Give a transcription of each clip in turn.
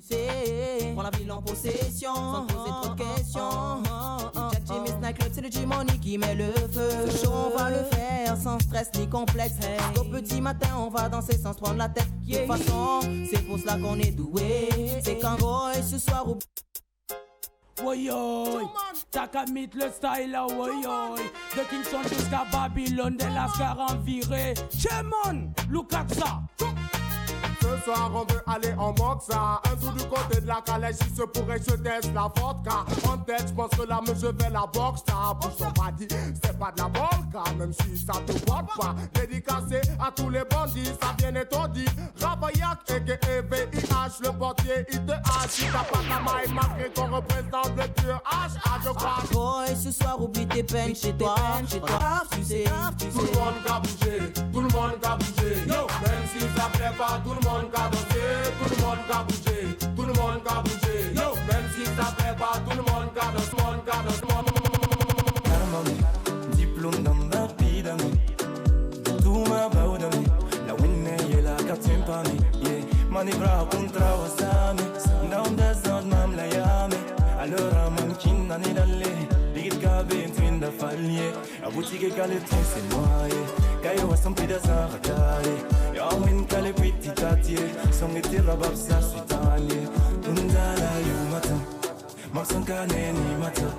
sais, prends la ville en possession, sans poser trop de questions. Jack Jimmy Snack Club, c'est le G-Money qui met le feu. Ce show, on va le faire sans stress ni complexe. Au petit matin, on va danser sans se prendre la tête. De toute façon, c'est pour cela qu'on est doué. C'est qu'un boy ce soir ou... Woyoy, t'as meet le style là, woyoy. De Kingston jusqu'à Babylone, de Lascar en virée. Chemon, look at ça. Ce soir on veut aller en Moxa. Un tour du côté de la calèche, il se pourrait que je teste la vodka. En tête, je pense que là je vais la boxe. Ta bouche on m'a dit, c'est pas de la vodka. Même si ça te boite pas. Dédicacé à tous les bandits, ça vient étourdi. Ravaillac et VIH, le portier il te hache. Si t'as pas ta maille marquée qu'on représente le dieu H, je crois. Boy, ce soir oublie tes peines chez toi. Tu sais, tout le monde qu'a bougé, tout le monde qu'a bougé. Yo, même si ça plaît pas, tout le monde qu'a dansé, tout le monde qu'a bougé, tout le monde qu'a bougé. Yo, même si ça plaît pas, tout le monde qu'a dansé, tout le monde qu'a dansé. Diplôme dans ma vie d'ami, tout m'a baudami. La winner est la quatrième parmi. Yeah, manibra contra wasami. Down the zone mam la yame. Alors man kin nani dalle. Digit gabe twin da fallier. La boutique est calée c'est noyé. Kayo wasam pida zarakale. Ya win kale piti tatie. Song ete rabab sa suitanie. Undala yumata. Maksan kane ni mata.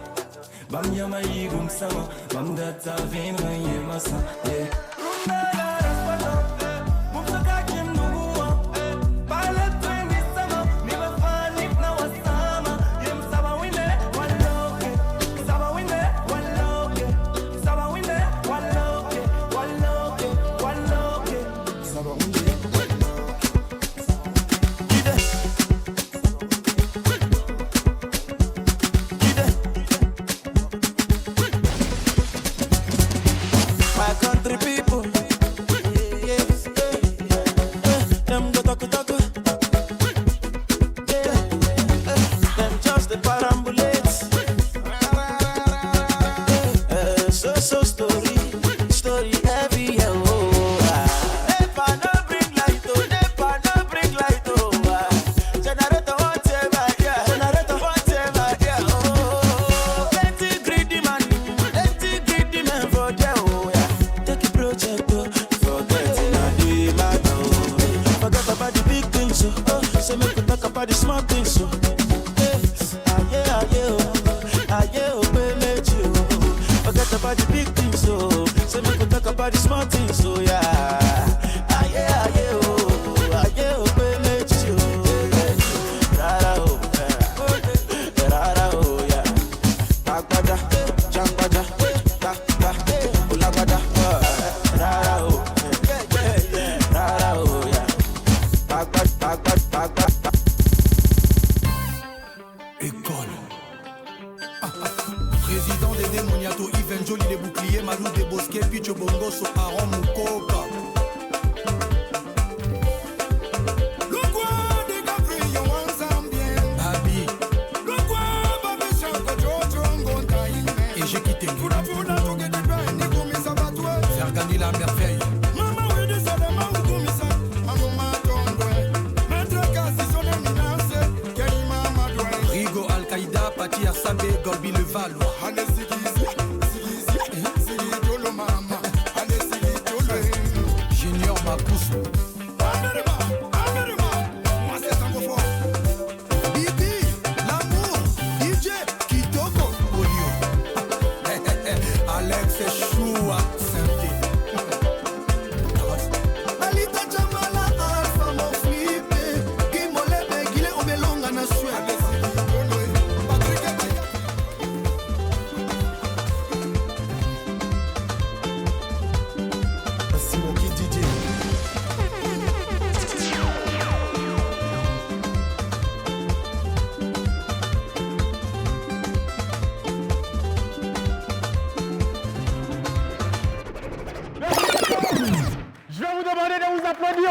Bam yama yigum sama. Bam data vin raye masa. Yeah.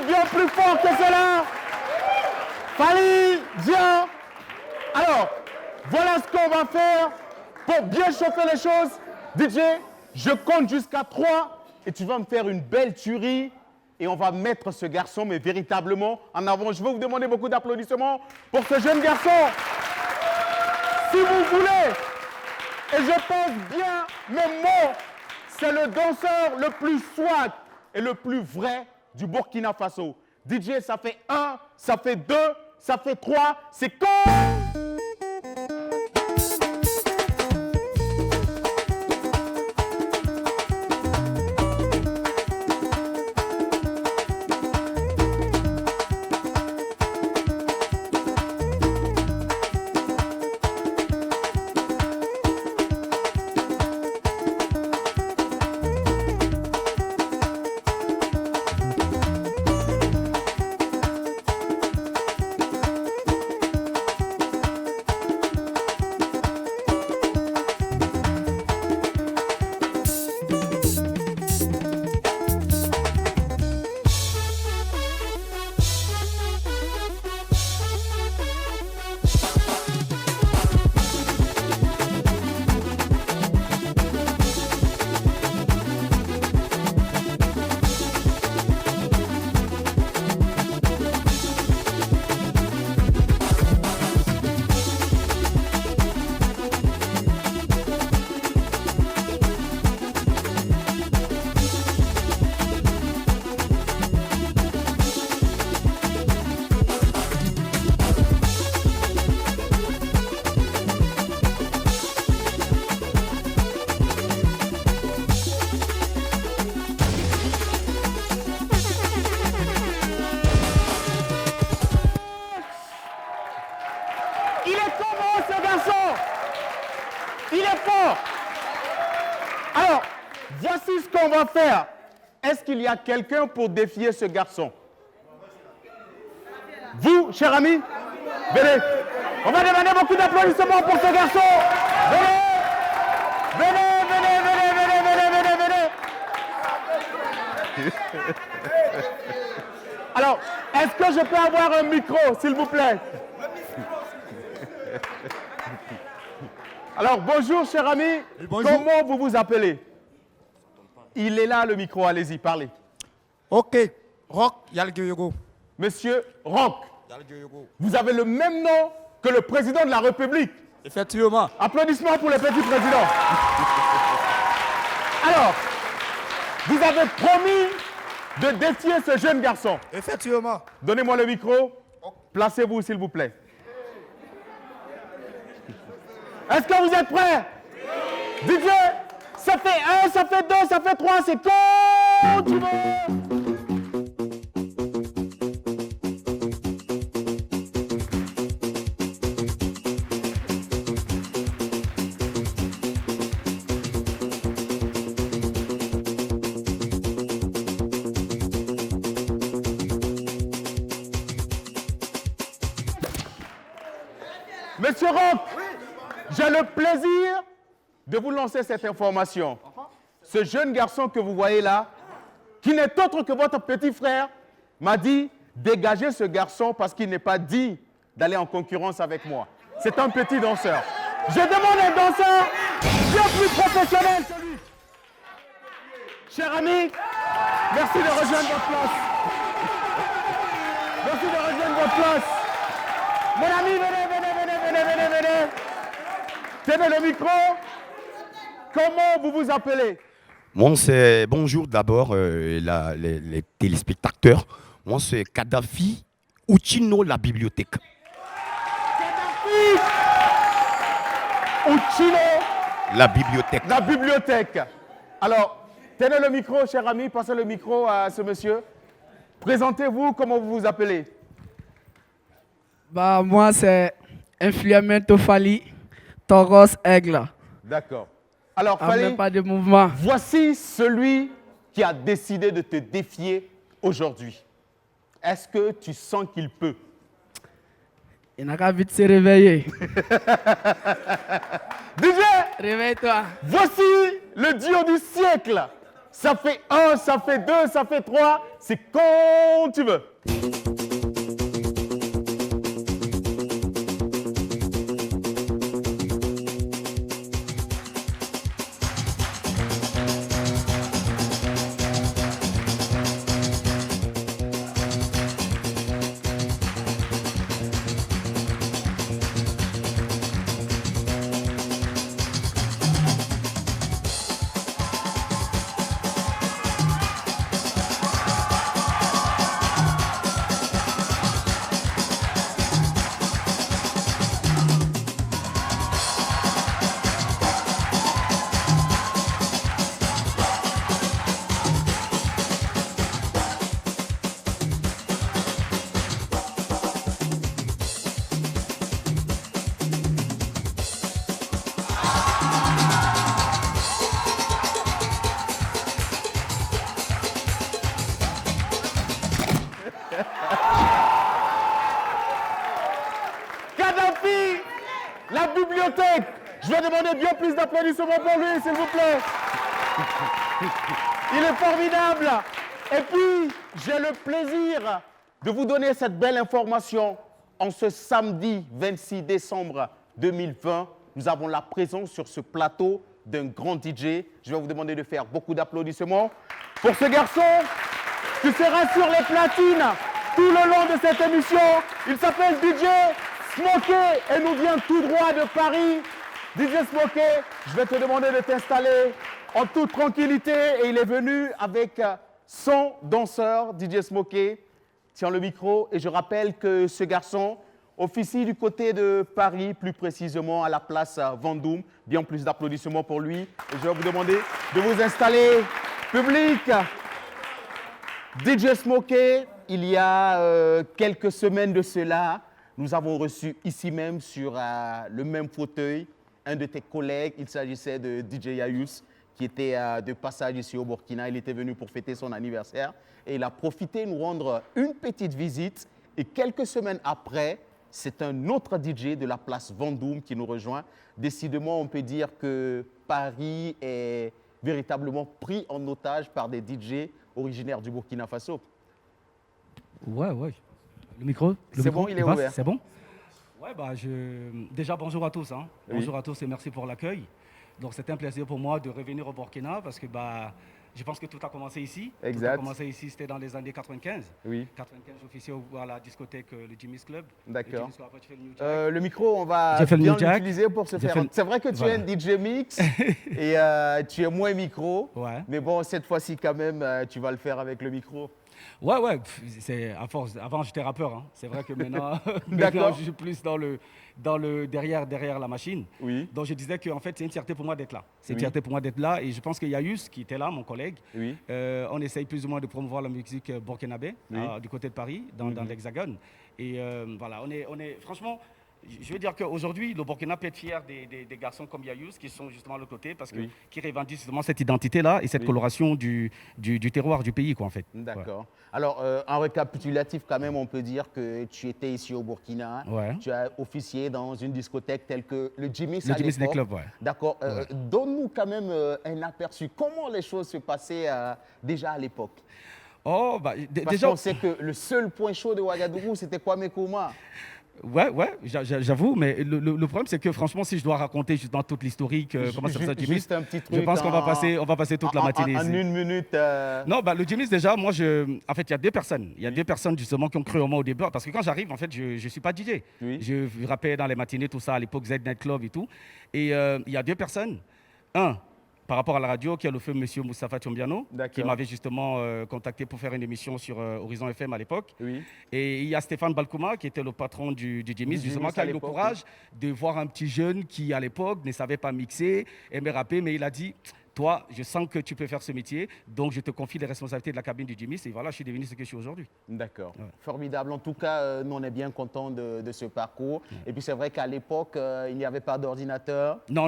Bien plus fort que cela. Fally, viens. Alors, voilà ce qu'on va faire pour bien chauffer les choses. DJ, je compte jusqu'à 3 et tu vas me faire une belle tuerie. et on va mettre ce garçon, mais véritablement en avant. Je veux vous demander beaucoup d'applaudissements pour ce jeune garçon. Si vous voulez, et je pense bien mes mots, c'est le danseur le plus swag et le plus vrai du Burkina Faso. DJ, ça fait 1, ça fait 2, ça fait 3, c'est con! Il est comment ce garçon? Il est fort. Alors, voici ce qu'on va faire. Est-ce qu'il y a quelqu'un pour défier ce garçon? Vous, cher ami? Venez. On va demander beaucoup d'applaudissements pour ce garçon. Venez. Venez, venez, venez, venez, venez, venez, venez. Alors, est-ce que je peux avoir un micro, s'il vous plaît? Alors, bonjour, cher ami. Bonjour. Comment vous vous appelez? Il est là, le micro. Allez-y, parlez. Ok. Rock Yalgyogo. Monsieur Rock, vous avez le même nom que le président de la République. Effectivement. Applaudissements pour le petit président. Alors, vous avez promis de défier ce jeune garçon. Effectivement. Donnez-moi le micro. Placez-vous, s'il vous plaît. Est-ce que vous êtes prêts? Oui. DJ, ça fait 1, ça fait 2, ça fait 3, c'est quand tu veux. Monsieur Rock, j'ai le plaisir de vous lancer cette information. Ce jeune garçon que vous voyez là, qui n'est autre que votre petit frère, m'a dit dégagez ce garçon parce qu'il n'est pas digne d'aller en concurrence avec moi. C'est un petit danseur. Je demande un danseur bien plus professionnel que lui. Cher ami, merci de rejoindre votre place. Merci de rejoindre votre place. Mon ami, venez. Tenez le micro. Comment vous vous appelez? Moi, c'est bonjour d'abord les téléspectateurs. Moi, c'est Kadhafi Uchino, la bibliothèque. Kadhafi Uchino, la bibliothèque. La bibliothèque. Alors, tenez le micro, cher ami, passez le micro à ce monsieur. Présentez-vous, comment vous vous appelez? Bah, moi, c'est Influamento Fali, Toros Aigle. D'accord. Alors, Fali, pas de mouvement. Voici celui qui a décidé de te défier aujourd'hui. Est-ce que tu sens qu'il peut? Il n'a qu'à vite se réveiller. DJ, réveille-toi. Voici le duo du siècle. Ça fait 1, ça fait 2, ça fait 3. C'est quand tu veux. Kadhafi, la bibliothèque. Je vais demander bien plus d'applaudissements pour lui, s'il vous plaît. Il est formidable. Et puis, j'ai le plaisir de vous donner cette belle information. En ce samedi 26 décembre 2020, nous avons la présence sur ce plateau d'un grand DJ. Je vais vous demander de faire beaucoup d'applaudissements pour ce garçon qui sera sur les platines tout le long de cette émission. Il s'appelle DJ Smokey et nous vient tout droit de Paris. DJ Smokey, je vais te demander de t'installer en toute tranquillité et il est venu avec son danseur, DJ Smokey. Tiens le micro et je rappelle que ce garçon officie du côté de Paris, plus précisément à la place Vendôme. Bien plus d'applaudissements pour lui. Et je vais vous demander de vous installer, public. DJ Smokey, il y a quelques semaines de cela, nous avons reçu ici même sur le même fauteuil un de tes collègues. Il s'agissait de DJ Yayous qui était de passage ici au Burkina. Il était venu pour fêter son anniversaire et il a profité de nous rendre une petite visite. Et quelques semaines après, c'est un autre DJ de la place Vendôme qui nous rejoint. Décidément, on peut dire que Paris est véritablement pris en otage par des DJ originaires du Burkina Faso. Ouais. Le micro C'est bon, il est ouvert. C'est bon? Ouais, déjà, bonjour à tous. Hein. Oui. Bonjour à tous et merci pour l'accueil. Donc, c'est un plaisir pour moi de revenir au Burkina parce que je pense que tout a commencé ici. Exact. Tout a commencé ici, c'était dans les années 95. Oui. 95, j'officiais à la discothèque, le Jimmy's Club. D'accord. Le Jimmy's Club, après, tu fais le New Jack. Le micro, on va J'ai fait le bien New Jack. l'utiliser pour se J'ai faire... fait le- C'est vrai que tu Voilà. es un DJ mix et tu es moins micro. Ouais. Mais bon, cette fois-ci, quand même, tu vas le faire avec le micro. Ouais, c'est à force. Avant, j'étais rappeur. Hein. C'est vrai que maintenant, D'accord. je suis plus dans le derrière la machine. Oui. Donc, je disais que en fait, c'est une fierté pour moi d'être là. C'est une Oui. fierté pour moi d'être là. Et je pense qu'il y a Yus qui était là, mon collègue. Oui. On essaye plus ou moins de promouvoir la musique burkinabé Oui. du côté de Paris, dans l'Hexagone. Et voilà, on est franchement. Je veux dire qu'aujourd'hui, le Burkina peut être fier des garçons comme Yayous qui sont justement à l'autre côté parce que Oui. qui revendiquent justement cette identité-là et cette Oui. coloration du terroir du pays, quoi, en fait. D'accord. Alors, en récapitulatif, quand même, on peut dire que tu étais ici au Burkina. Ouais. Tu as officié dans une discothèque telle que le Jimmy's Le à Jimmy's l'époque. Club, ouais. D'accord. Donne-nous quand même un aperçu. Comment les choses se passaient déjà à l'époque? Oh, Parce déjà. qu'on sait que le seul point chaud de Ouagadougou, c'était Kwame Nkrumah. Ouais, j'avoue, mais le problème, c'est que franchement, si je dois raconter justement toute l'historique, comment ça se passe, Jimmy's, Juste un petit truc. je pense qu'on va passer toute la matinée en ici. une minute. Non, le Jimmy's, déjà, moi, en fait, il y a deux personnes. Il y a deux personnes, justement, qui ont cru en moi au début. Parce que quand j'arrive, en fait, je ne suis pas DJ. Oui. Je rappais dans les matinées, tout ça, à l'époque, Z Night Club et tout. Et il y a deux personnes. Un, par rapport à la radio, qui est le feu monsieur Moustapha Tiombiano, D'accord. qui m'avait justement contacté pour faire une émission sur Horizon FM à l'époque. Oui. Et il y a Stéphane Balkouma, qui était le patron du Jimmy's, justement, Jimmy's qui a à eu le l'époque, courage de voir un petit jeune qui, à l'époque, ne savait pas mixer, aimait rapper, mais il a dit... Toi, je sens que tu peux faire ce métier, donc je te confie les responsabilités de la cabine du Jimmy's et voilà, je suis devenu ce que je suis aujourd'hui. D'accord. Ouais. Formidable. En tout cas, nous, on est bien contents de ce parcours. Et puis, c'est vrai qu'à l'époque, il n'y avait pas d'ordinateur. Non.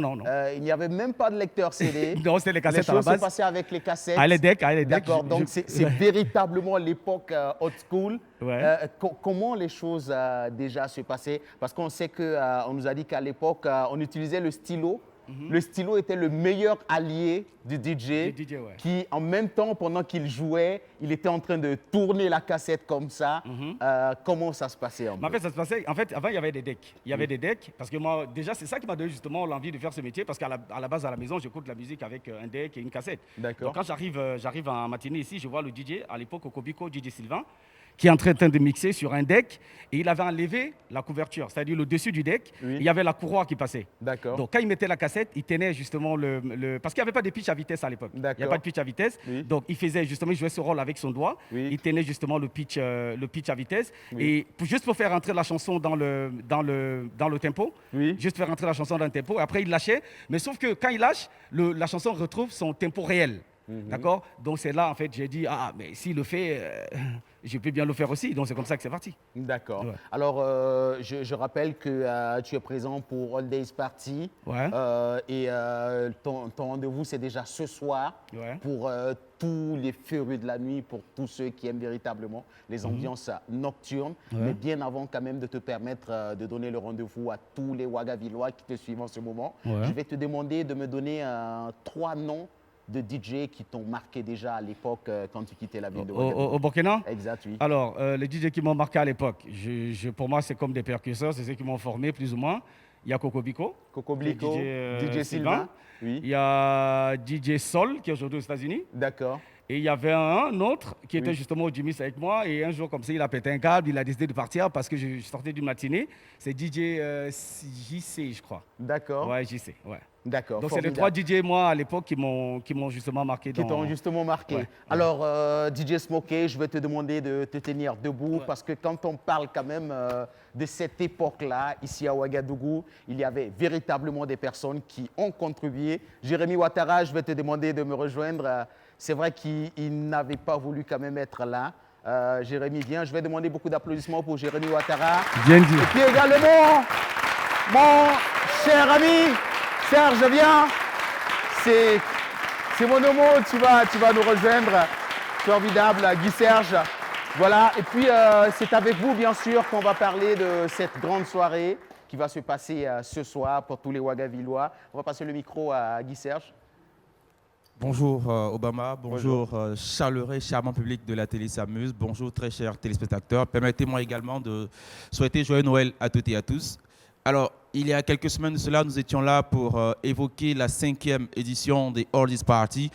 Il n'y avait même pas de lecteur CD. Non, c'était les cassettes Les à la choses se base. passaient avec les cassettes. À les decks. D'accord. Donc, c'est véritablement l'époque old school. Ouais. Comment les choses déjà se passaient? Parce qu'on sait qu'on nous a dit qu'à l'époque, on utilisait le stylo. Le stylo était le meilleur allié du DJ, Du DJ, ouais. qui, en même temps, pendant qu'il jouait, il était en train de tourner la cassette comme ça. Comment ça se passait Mais en fait, ça se passait. En fait, avant, il y avait des decks. Il y avait des decks parce que moi, déjà, c'est ça qui m'a donné justement l'envie de faire ce métier parce qu'à la base, à la maison, j'écoute de la musique avec un deck et une cassette. D'accord. Donc, quand j'arrive en matinée ici, je vois le DJ, à l'époque, au Cobico, DJ Sylvain, qui est en train de mixer sur un deck et il avait enlevé la couverture, c'est-à-dire le dessus du deck, Oui. il y avait la courroie qui passait. D'accord. Donc quand il mettait la cassette, il tenait justement parce qu'il n'y avait pas de pitch à vitesse à l'époque. Il n'y D'accord. avait pas de pitch à vitesse. Oui. Donc il jouait ce rôle avec son doigt. Oui. Il tenait justement le pitch à vitesse. Oui. Et juste pour faire entrer la chanson dans le tempo, Oui. juste faire entrer la chanson dans le tempo. Et après il lâchait. Mais sauf que quand il lâche, la chanson retrouve son tempo réel. D'accord. Donc c'est là en fait j'ai dit mais s'il le fait, je peux bien le faire aussi. Donc c'est comme ça que c'est parti. D'accord. Ouais. Alors, je rappelle que tu es présent pour All Days Party. Ouais. Et ton rendez-vous, c'est déjà ce soir Ouais. pour tous les férus de la nuit, pour tous ceux qui aiment véritablement les ambiances nocturnes. Mais bien avant quand même de te permettre de donner le rendez-vous à tous les Ouagavillois qui te suivent en ce moment, je vais te demander de me donner 3 noms de DJ qui t'ont marqué déjà à l'époque quand tu quittais la ville de Ouagadougou. Au Burkina? Exact, oui. Alors, les DJ qui m'ont marqué à l'époque, pour moi, c'est comme des percusseurs, c'est ceux qui m'ont formé plus ou moins. Il y a Coco Bico, DJ Sylvain. Oui. Il y a DJ Sol, qui est aujourd'hui aux États-Unis. D'accord. Et il y avait un autre qui était justement au Jimmy's avec moi. Et un jour, comme ça, il a pété un câble, il a décidé de partir parce que je sortais d'une matinée. C'est DJ JC, je crois. D'accord. Ouais, JC, ouais. D'accord. Donc, c'est les 3 DJ, moi, à l'époque, qui m'ont justement marqué. Qui t'ont justement marqué. Ouais. Alors, DJ Smokey, je vais te demander de te tenir debout parce que quand on parle quand même de cette époque-là, ici à Ouagadougou, il y avait véritablement des personnes qui ont contribué. Jérémy Ouattara, je vais te demander de me rejoindre. C'est vrai qu'il n'avait pas voulu quand même être là. Jérémy, viens. Je vais demander beaucoup d'applaudissements pour Jérémy Ouattara. Bien dit. Et puis également, mon cher ami, Serge, viens. C'est mon homo, tu vas nous rejoindre. Formidable, Guy Serge. Voilà, et puis c'est avec vous, bien sûr, qu'on va parler de cette grande soirée qui va se passer ce soir pour tous les Ouagavillois. On va passer le micro à Guy Serge. Bonjour Obama, bonjour chaleureux et charmant public de la télé s'amuse, bonjour très chers téléspectateurs. Permettez-moi également de souhaiter joyeux Noël à toutes et à tous. Alors, il y a quelques semaines de cela, nous étions là pour évoquer la 5e édition des Oldies Party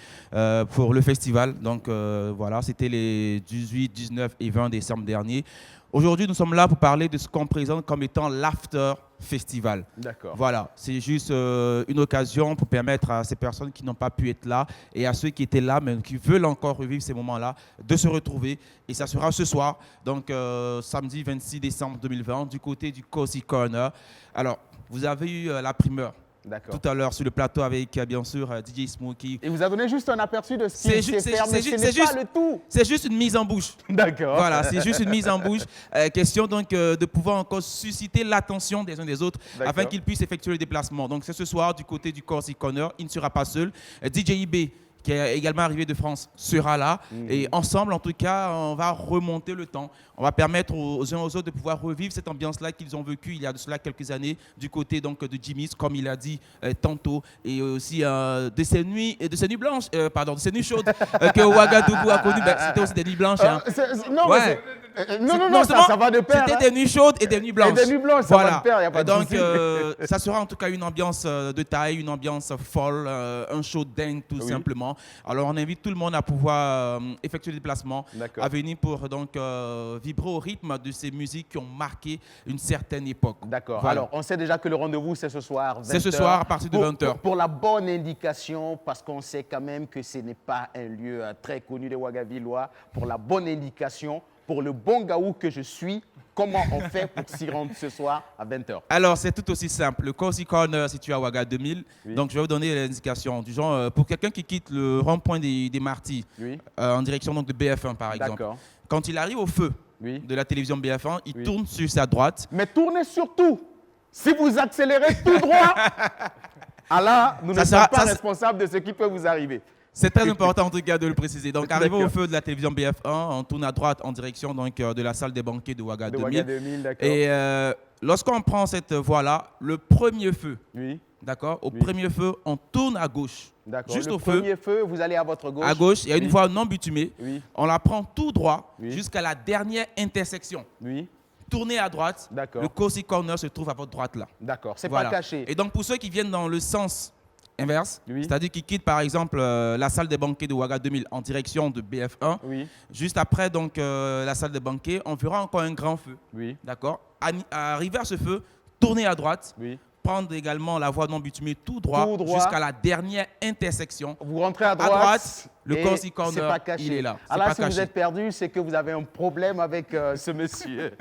pour le festival. Donc voilà, c'était les 18, 19 et 20 décembre dernier. Aujourd'hui, nous sommes là pour parler de ce qu'on présente comme étant l'After Festival. D'accord. Voilà, c'est juste une occasion pour permettre à ces personnes qui n'ont pas pu être là et à ceux qui étaient là, mais qui veulent encore revivre ces moments-là, de se retrouver. Et ça sera ce soir, donc samedi 26 décembre 2020, du côté du Cozy Corner. Alors, vous avez eu la primeur tout à l'heure sur le plateau avec, bien sûr, DJ Smokey. Et vous avez donné juste un aperçu de ce qui s'est fait, mais ce n'est pas le tout. C'est juste une mise en bouche. D'accord. Voilà, c'est juste une mise en bouche. Question donc de pouvoir encore susciter l'attention des uns des autres afin qu'ils puissent effectuer le déplacement. Donc c'est ce soir du côté du Cozy Corner. Il ne sera pas seul. DJ IB, qui est également arrivé de France, sera là. Et ensemble, en tout cas, on va remonter le temps. On va permettre aux uns aux autres de pouvoir revivre cette ambiance-là qu'ils ont vécue il y a de cela quelques années du côté donc, de Jimmy's, comme il a dit tantôt, et aussi de ces nuits blanches, de ces nuits chaudes que Ouagadougou a connues. C'était aussi des nuits blanches. Non, ça va de pair. C'était des nuits chaudes et des nuits blanches. Et des nuits blanches, ça va de pair, il n'y a pas de souci. Donc, ça sera en tout cas une ambiance de taille, une ambiance folle, un show dingue tout simplement. Alors, on invite tout le monde à pouvoir effectuer le déplacement, à venir pour donc vibrer au rythme de ces musiques qui ont marqué une certaine époque. D'accord. Voilà. Alors, on sait déjà que le rendez-vous, c'est ce soir, 20h. C'est ce soir, à partir de 20h. Pour la bonne indication, parce qu'on sait quand même que ce n'est pas un lieu très connu des Ouagavillois, pour la bonne indication, pour le bon gaou que je suis, comment on fait pour s'y rendre ce soir à 20h? Alors, c'est tout aussi simple. Le Cozy Corner situé à Ouaga 2000. Donc, je vais vous donner l'indication du genre, pour quelqu'un qui quitte le rond-point des Martyrs, en direction donc, de BF1, par exemple. Quand il arrive au feu de la télévision BF1, il tourne sur sa droite. Mais tournez surtout. Si vous accélérez tout droit, là, nous ne sommes pas responsables de ce qui peut vous arriver. C'est très important en tout cas de le préciser. Donc, arrivé au feu de la télévision BF1, on tourne à droite en direction donc, de la salle des banquets de Ouaga 2000. Et lorsqu'on prend cette voie-là, le premier feu, au premier feu, on tourne à gauche. Juste au premier feu, vous allez à votre gauche. À gauche, il y a une voie non bitumée. On la prend tout droit jusqu'à la dernière intersection. Tournez à droite, le Cozy Corner se trouve à votre droite là. D'accord, c'est pas caché. Et donc, pour ceux qui viennent dans le sens inverse, c'est-à-dire qu'ils quittent par exemple la salle des banquets de Ouaga 2000 en direction de BF1. Juste après donc la salle des banquets, on verra encore un grand feu. D'accord. Arriver à ce feu, tourner à droite, prendre également la voie non bitumée tout droit. Jusqu'à la dernière intersection. Vous rentrez à droite, le Cozy Corner, il est là. Alors si vous êtes perdu, c'est que vous avez un problème avec ce monsieur.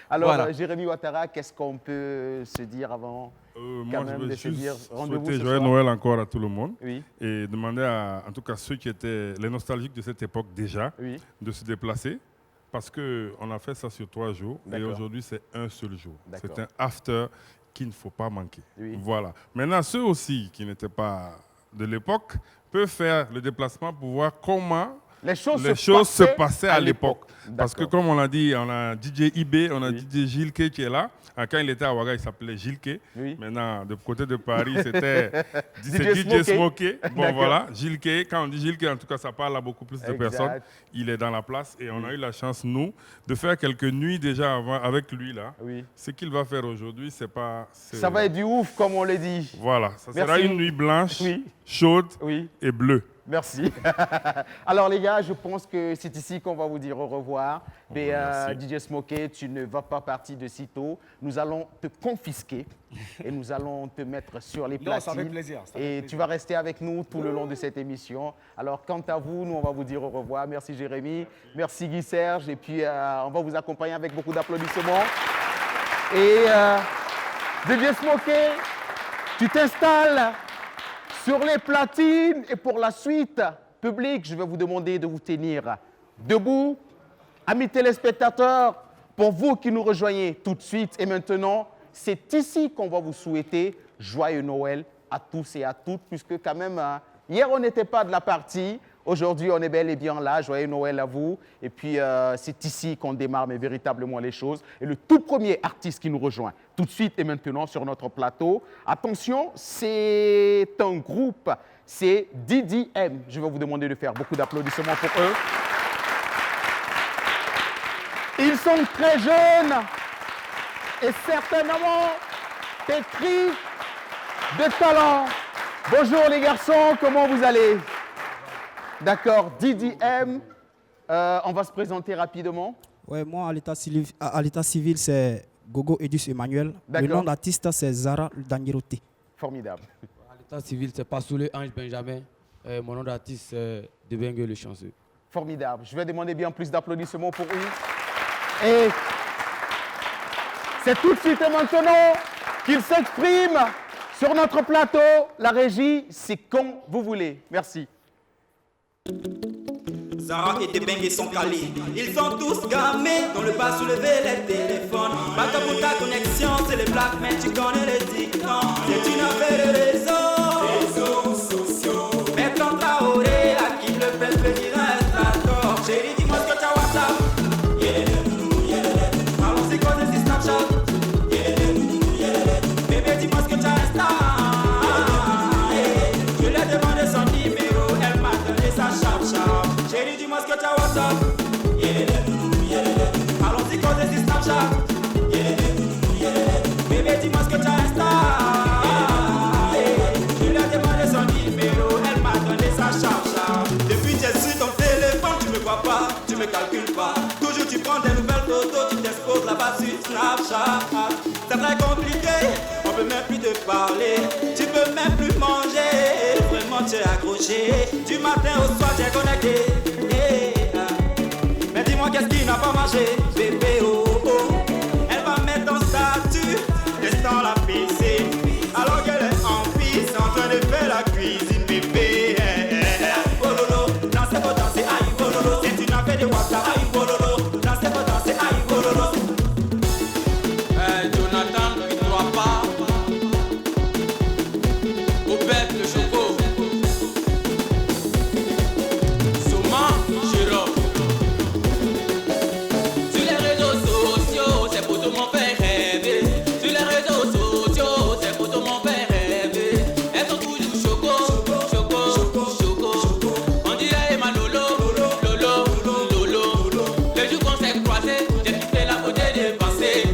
Alors Jérémy Ouattara, qu'est-ce qu'on peut se dire avant? Moi, je veux juste souhaiter joyeux Noël encore à tout le monde et demander en tout cas ceux qui étaient les nostalgiques de cette époque déjà de se déplacer parce qu'on a fait ça sur 3 jours et aujourd'hui c'est un seul jour. C'est un after qu'il ne faut pas manquer. Voilà. Maintenant, ceux aussi qui n'étaient pas de l'époque peut faire le déplacement pour voir comment les choses se passaient à l'époque. Parce que comme on l'a dit, on a DJ IB, on a DJ Gilke qui est là. Quand il était à Ouaga, il s'appelait Gilke. Oui. Maintenant, de côté de Paris, c'était DJ Smokey. Bon, voilà, Gilke. Quand on dit Gilke, en tout cas, ça parle à beaucoup plus de personnes. Il est dans la place et on a eu la chance, nous, de faire quelques nuits déjà avant avec lui, là. Oui. Ce qu'il va faire aujourd'hui, c'est pas... Ça va être du ouf, comme on l'a dit. Voilà, ça sera une nuit blanche, chaude et bleue. Merci. Alors les gars, je pense que c'est ici qu'on va vous dire au revoir. Mais DJ Smokey, tu ne vas pas partir de sitôt. Nous allons te confisquer et nous allons te mettre sur les platines. Ça fait plaisir. Et tu vas rester avec nous tout le long de cette émission. Alors quant à vous, nous on va vous dire au revoir. Merci Jérémy, merci Guy Serge. Et puis on va vous accompagner avec beaucoup d'applaudissements. Et DJ Smokey, tu t'installes sur les platines et pour la suite, public, je vais vous demander de vous tenir debout. Amis téléspectateurs, pour vous qui nous rejoignez tout de suite et maintenant, c'est ici qu'on va vous souhaiter joyeux Noël à tous et à toutes, puisque quand même, hier on n'était pas de la partie, aujourd'hui on est bel et bien là, joyeux Noël à vous. Et puis c'est ici qu'on démarre mais véritablement les choses. Et le tout premier artiste qui nous rejoint tout de suite et maintenant sur notre plateau, attention, c'est un groupe, c'est DDM. Je vais vous demander de faire beaucoup d'applaudissements pour eux. Ils sont très jeunes et certainement pétris de talent. Bonjour les garçons, comment vous allez? D'accord, DDM, on va se présenter rapidement. Ouais, moi, à l'état civil, c'est Gogo Edus Emmanuel. Le nom d'artiste, c'est Zara Dangiroté. Formidable. À l'état civil, c'est Passoulé Ange Benjamin. Mon nom d'artiste, c'est Debengue le Chanceux. Formidable. Je vais demander bien plus d'applaudissements pour eux. Et c'est tout de suite et maintenant qu'ils s'expriment sur notre plateau. La régie, c'est quand vous voulez. Merci. Zara et Debengue sont calés. Ils sont tous gamés. Dans le bas soulevé les téléphones. Bata pour ta connexion, c'est les black men, tu connais les dictons. C'est une affaire de réseaux sociaux. Mais quand Traoré, la qui le fait président Estrator. Chérie, dis-moi ce que t'as WhatsApp. Allons-y causer si Snapchat. Bébé, dis-moi ce que t'as Insta. Je lui ai demandé son numéro, elle m'a donné sa chap-chap. Chérie, dis-moi ce que t'as WhatsApp. Allons-y causer si Snapchat. Bébé, dis-moi ce que t'as Insta. Je lui ai demandé son numéro, elle m'a donné sa chap-chap. Depuis que j'ai su ton téléphone, tu me vois pas, tu me calcules pas. Toujours tu prends des nouvelles photos, tu t'exposes là-bas sur Snapchat. C'est très compliqué, on peut même plus te parler. Tu peux même plus manger, vraiment tu es accroché. Du matin au soir tu es connecté. Mais dis-moi qu'est-ce qui n'a pas marché, bébé oh oh. Elle va mettre ton statut, restant la piscine. Alors qu'elle est en piste, en train de faire la cuisine, bébé. Aïe bololo, dansez pour danser, aïe bololo. C'est une affaire de WhatsApp, aïe bololo. Dansez pour danser, aïe bololo. Jonathan, tu ne dois pas au bête le choco. Souma, Jérôme. Sur les réseaux sociaux, c'est pour tout mon faire rêver. Sur les réseaux sociaux, c'est pour tout mon faire rêver. Elles sont toujours choco, choco, choco. On dirait Emma Lolo, Lolo. Le jour qu'on s'est croisés, j'ai quitté la beauté dépassée.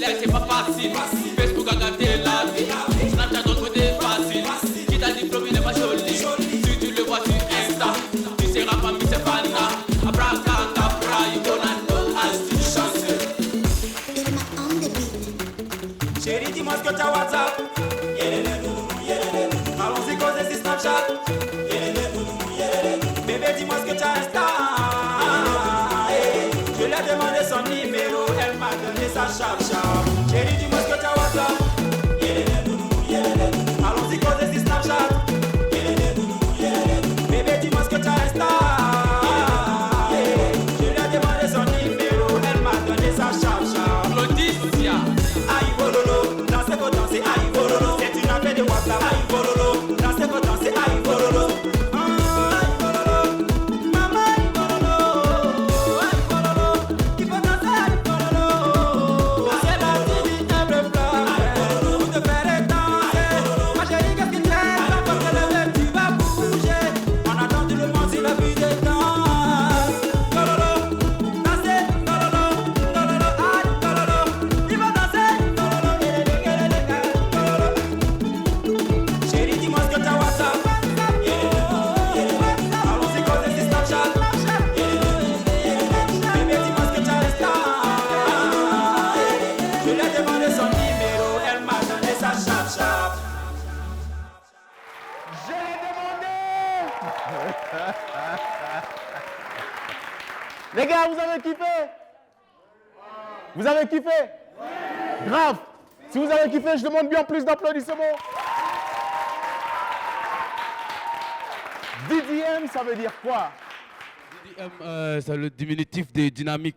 C'est pas facile. Facebook a gâté la vie. Snapchat d'autre côté facile. Qui t'a diplômé n'est pas joli. Si tu le vois sur Insta, tu seras pas mis c'est pana. Abracadabra, you gonna know as tu chances. Chérie, dis-moi ce que t'as WhatsApp. Allons-y causer si Snapchat. Bébé, dis-moi ce que t'as Insta. Je lui ai demandé son numéro, elle m'a donné sa chap-chap. Chérie, dis-moi ce que t'as WhatsApp. Allons-y causer si Snapchat. Bébé, dis-moi ce que t'as Insta. Je lui ai demandé son numéro, elle m'a donné sa chap-chap. Lodicia. Aïe bololo, dansez pour danser, aïe bololo. C'est une affaire de WhatsApp, aïe bololo. Les gars, vous avez kiffé? Vous avez kiffé? Grave. Si vous avez kiffé, je demande bien plus d'applaudissements. DDM, ça veut dire quoi? DDM, c'est le diminutif de dynamique.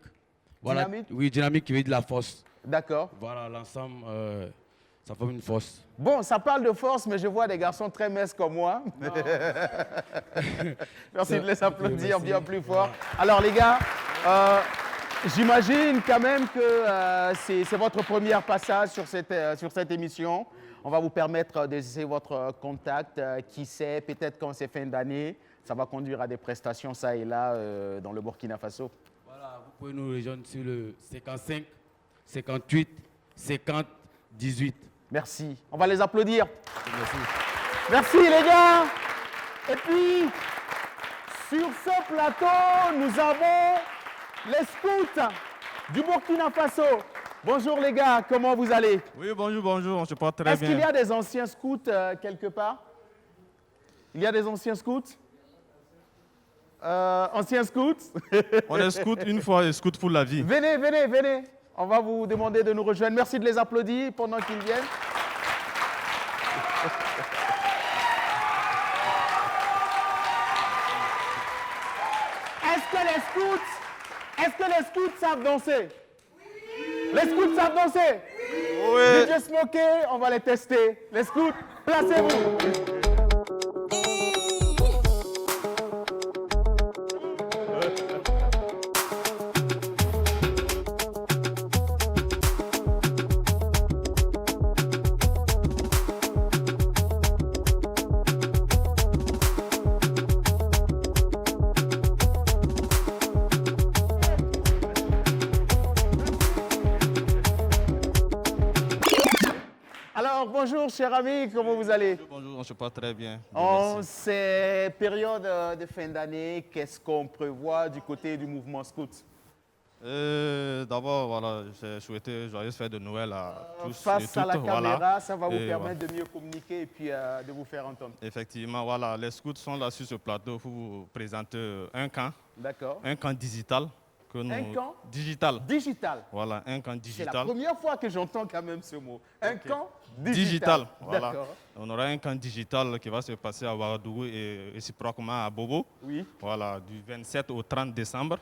Voilà. Dynamique? Oui, dynamique qui veut dire la force. D'accord. Voilà, l'ensemble, ça forme une force. Bon, ça parle de force, mais je vois des garçons très minces comme moi. Merci de les applaudir bien plus fort. Alors les gars, j'imagine quand même que c'est votre premier passage sur cette émission. On va vous permettre d'essayer votre contact. Qui sait, peut-être quand c'est fin d'année, ça va conduire à des prestations ça et là dans le Burkina Faso. Voilà, vous pouvez nous rejoindre sur le 55 58 50 18. Merci. On va les applaudir. Merci. Merci les gars. Et puis, sur ce plateau, nous avons les scouts du Burkina Faso. Bonjour les gars, comment vous allez? Oui, bonjour, bonjour, on se porte très bien. Est-ce qu'il y a des anciens scouts quelque part? Il y a des anciens scouts? Anciens scouts? On est scouts une fois et scouts pour la vie. Venez, venez, venez. On va vous demander de nous rejoindre. Merci de les applaudir pendant qu'ils viennent. Est-ce que les scouts savent danser? Oui. Les scouts savent danser? Oui. DJ Smokey, on va les tester. Les scouts, placez-vous. Bonjour, cher ami, comment vous allez? Bonjour, on se porte très bien. En ces périodes de fin d'année, qu'est-ce qu'on prévoit du côté du mouvement scout? D'abord, voilà, j'ai souhaité joyeuse fête de Noël à tous face et toutes. À la caméra, voilà. Ça va vous permettre de mieux communiquer et puis de vous faire entendre. Effectivement, voilà, les scouts sont là sur ce plateau pour vous présenter un camp. D'accord. Un camp digital. Un camp digital. Digital. Voilà, un camp digital. C'est la première fois que j'entends quand même ce mot. Un camp digital. Voilà. D'accord. On aura un camp digital qui va se passer à Ouagadougou et réciproquement à Bobo. Oui. Voilà, du 27 au 30 décembre.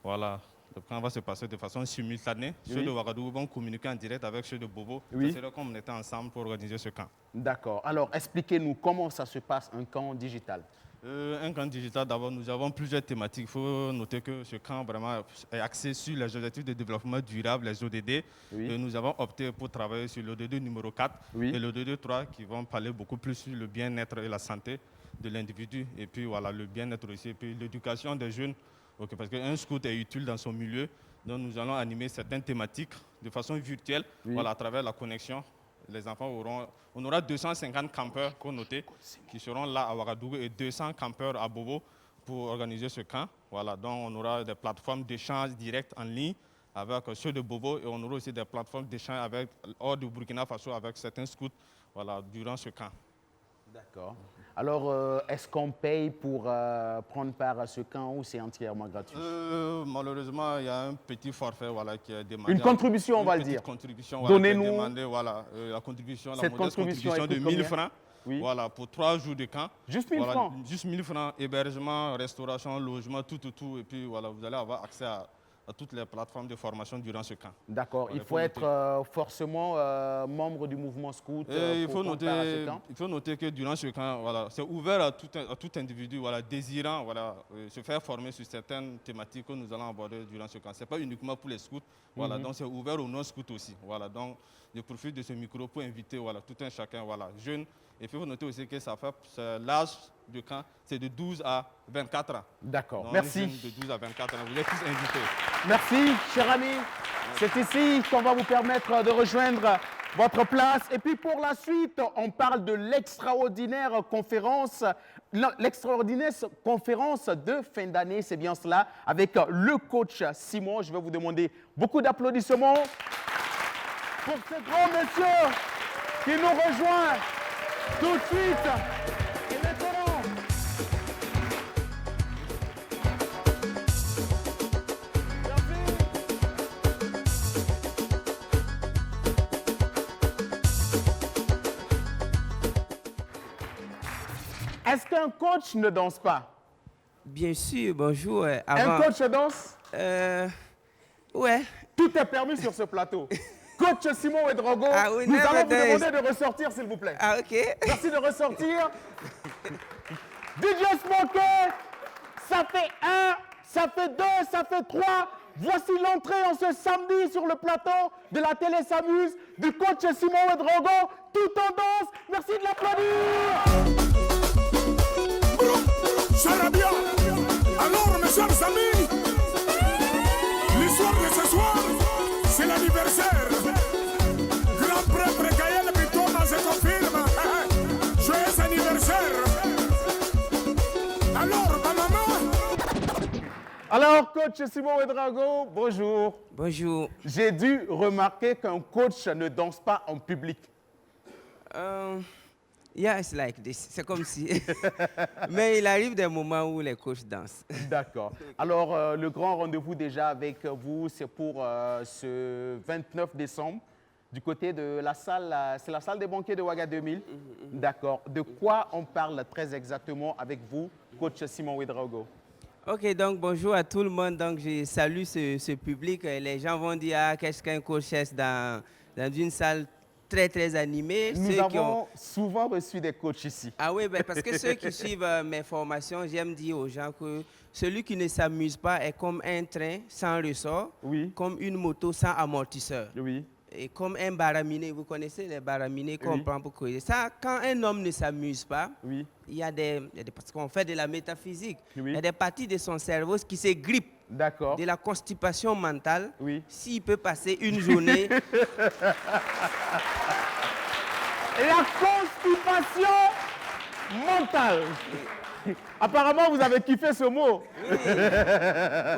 Voilà. Le camp va se passer de façon simultanée. Oui. Ceux de Ouagadougou vont communiquer en direct avec ceux de Bobo. Oui. C'est là qu'on était ensemble pour organiser ce camp. D'accord. Alors, expliquez-nous comment ça se passe, un camp digital. Un camp digital, d'abord, nous avons plusieurs thématiques. Il faut noter que ce camp vraiment est axé sur les objectifs de développement durable, les ODD. Oui. Et nous avons opté pour travailler sur l'ODD numéro 4 et l'ODD 3 qui vont parler beaucoup plus sur le bien-être et la santé de l'individu. Et puis voilà, le bien-être aussi. Et puis l'éducation des jeunes. Okay, parce qu'un scout est utile dans son milieu. Donc nous allons animer certaines thématiques de façon virtuelle, voilà, à travers la connexion. Les enfants on aura 250 campeurs connotés qui seront là à Ouagadougou et 200 campeurs à Bobo pour organiser ce camp. Voilà, donc on aura des plateformes d'échange direct en ligne avec ceux de Bobo et on aura aussi des plateformes d'échange hors du Burkina Faso avec certains scouts, voilà, durant ce camp. D'accord. Alors, est-ce qu'on paye pour prendre part à ce camp ou c'est entièrement gratuit? Malheureusement, il y a un petit forfait voilà, qui est demandé. Une contribution, on va le dire. Contribution, voilà, donnez-nous voilà, la contribution, cette contribution de 1000 francs voilà, pour 3 jours de camp. Juste 1000 francs? Juste 1000 francs, hébergement, restauration, logement, tout. Et puis voilà, vous allez avoir accès à toutes les plateformes de formation durant ce camp. D'accord. Voilà, il faut être forcément membre du mouvement scout il faut noter que durant ce camp, voilà, c'est ouvert à tout individu voilà, désirant voilà, se faire former sur certaines thématiques que nous allons aborder durant ce camp. Ce n'est pas uniquement pour les scouts, voilà, donc c'est ouvert aux non-scouts aussi. Voilà, donc je profite de ce micro pour inviter voilà, tout un chacun, voilà, jeune. Et puis il faut noter aussi que l'âge du camp, c'est de 12 à 24 ans. D'accord, donc, merci. De 12 à 24 ans, vous êtes tous invités. Merci, cher ami. C'est ici qu'on va vous permettre de rejoindre votre place. Et puis pour la suite, on parle de l'extraordinaire conférence de fin d'année, c'est bien cela, avec le coach Simon. Je vais vous demander beaucoup d'applaudissements pour ce grand monsieur qui nous rejoint tout de suite. Et maintenant, Est-ce qu'un coach ne danse pas? Bien sûr, bonjour. Un coach danse? Ouais. Tout est permis sur ce plateau. Coach Simon Ouedraogo, Oui, nous allons vous demander de ressortir, s'il vous plaît. OK. Merci de ressortir. DJ Smokey, ça fait 1, ça fait 2, ça fait 3. Voici l'entrée en ce samedi sur le plateau de la télé s'amuse du coach Simon Ouedraogo. Tout en danse. Merci de l'applaudir. Charabia. Alors, mes chers amis, l'histoire de ce soir, c'est l'anniversaire. Grand prêtre Gaël Bitoma se confirme. Joyeux anniversaire. Alors, ma maman. Alors, coach Simon Ouedraogo, bonjour. Bonjour. J'ai dû remarquer qu'un coach ne danse pas en public. Yeah, it's like this. C'est comme si. Mais il arrive des moments où les coachs dansent. D'accord. Alors, le grand rendez-vous déjà avec vous, c'est pour ce 29 décembre, du côté de la salle, c'est la salle des banquets de Ouaga 2000. D'accord. De quoi on parle très exactement avec vous, coach Simon Ouedraogo? Ok, donc bonjour à tout le monde. Donc je salue ce public. Les gens vont dire, ah, qu'est-ce qu'un coach dans une salle très animée. Nous avons souvent reçu des coachs ici. Ah oui, ben, parce que ceux qui suivent mes formations, j'aime dire aux gens que celui qui ne s'amuse pas est comme un train sans ressort, comme une moto sans amortisseur. Oui. Et comme un baraminé, vous connaissez les baraminés qu'on prend pour creuser. Ça, quand un homme ne s'amuse pas, il y a des parce qu'on fait de la métaphysique, il y a des parties de son cerveau qui se grippent. D'accord. De la constipation mentale. S'il peut passer une journée. La constipation mentale. Apparemment, vous avez kiffé ce mot. Oui.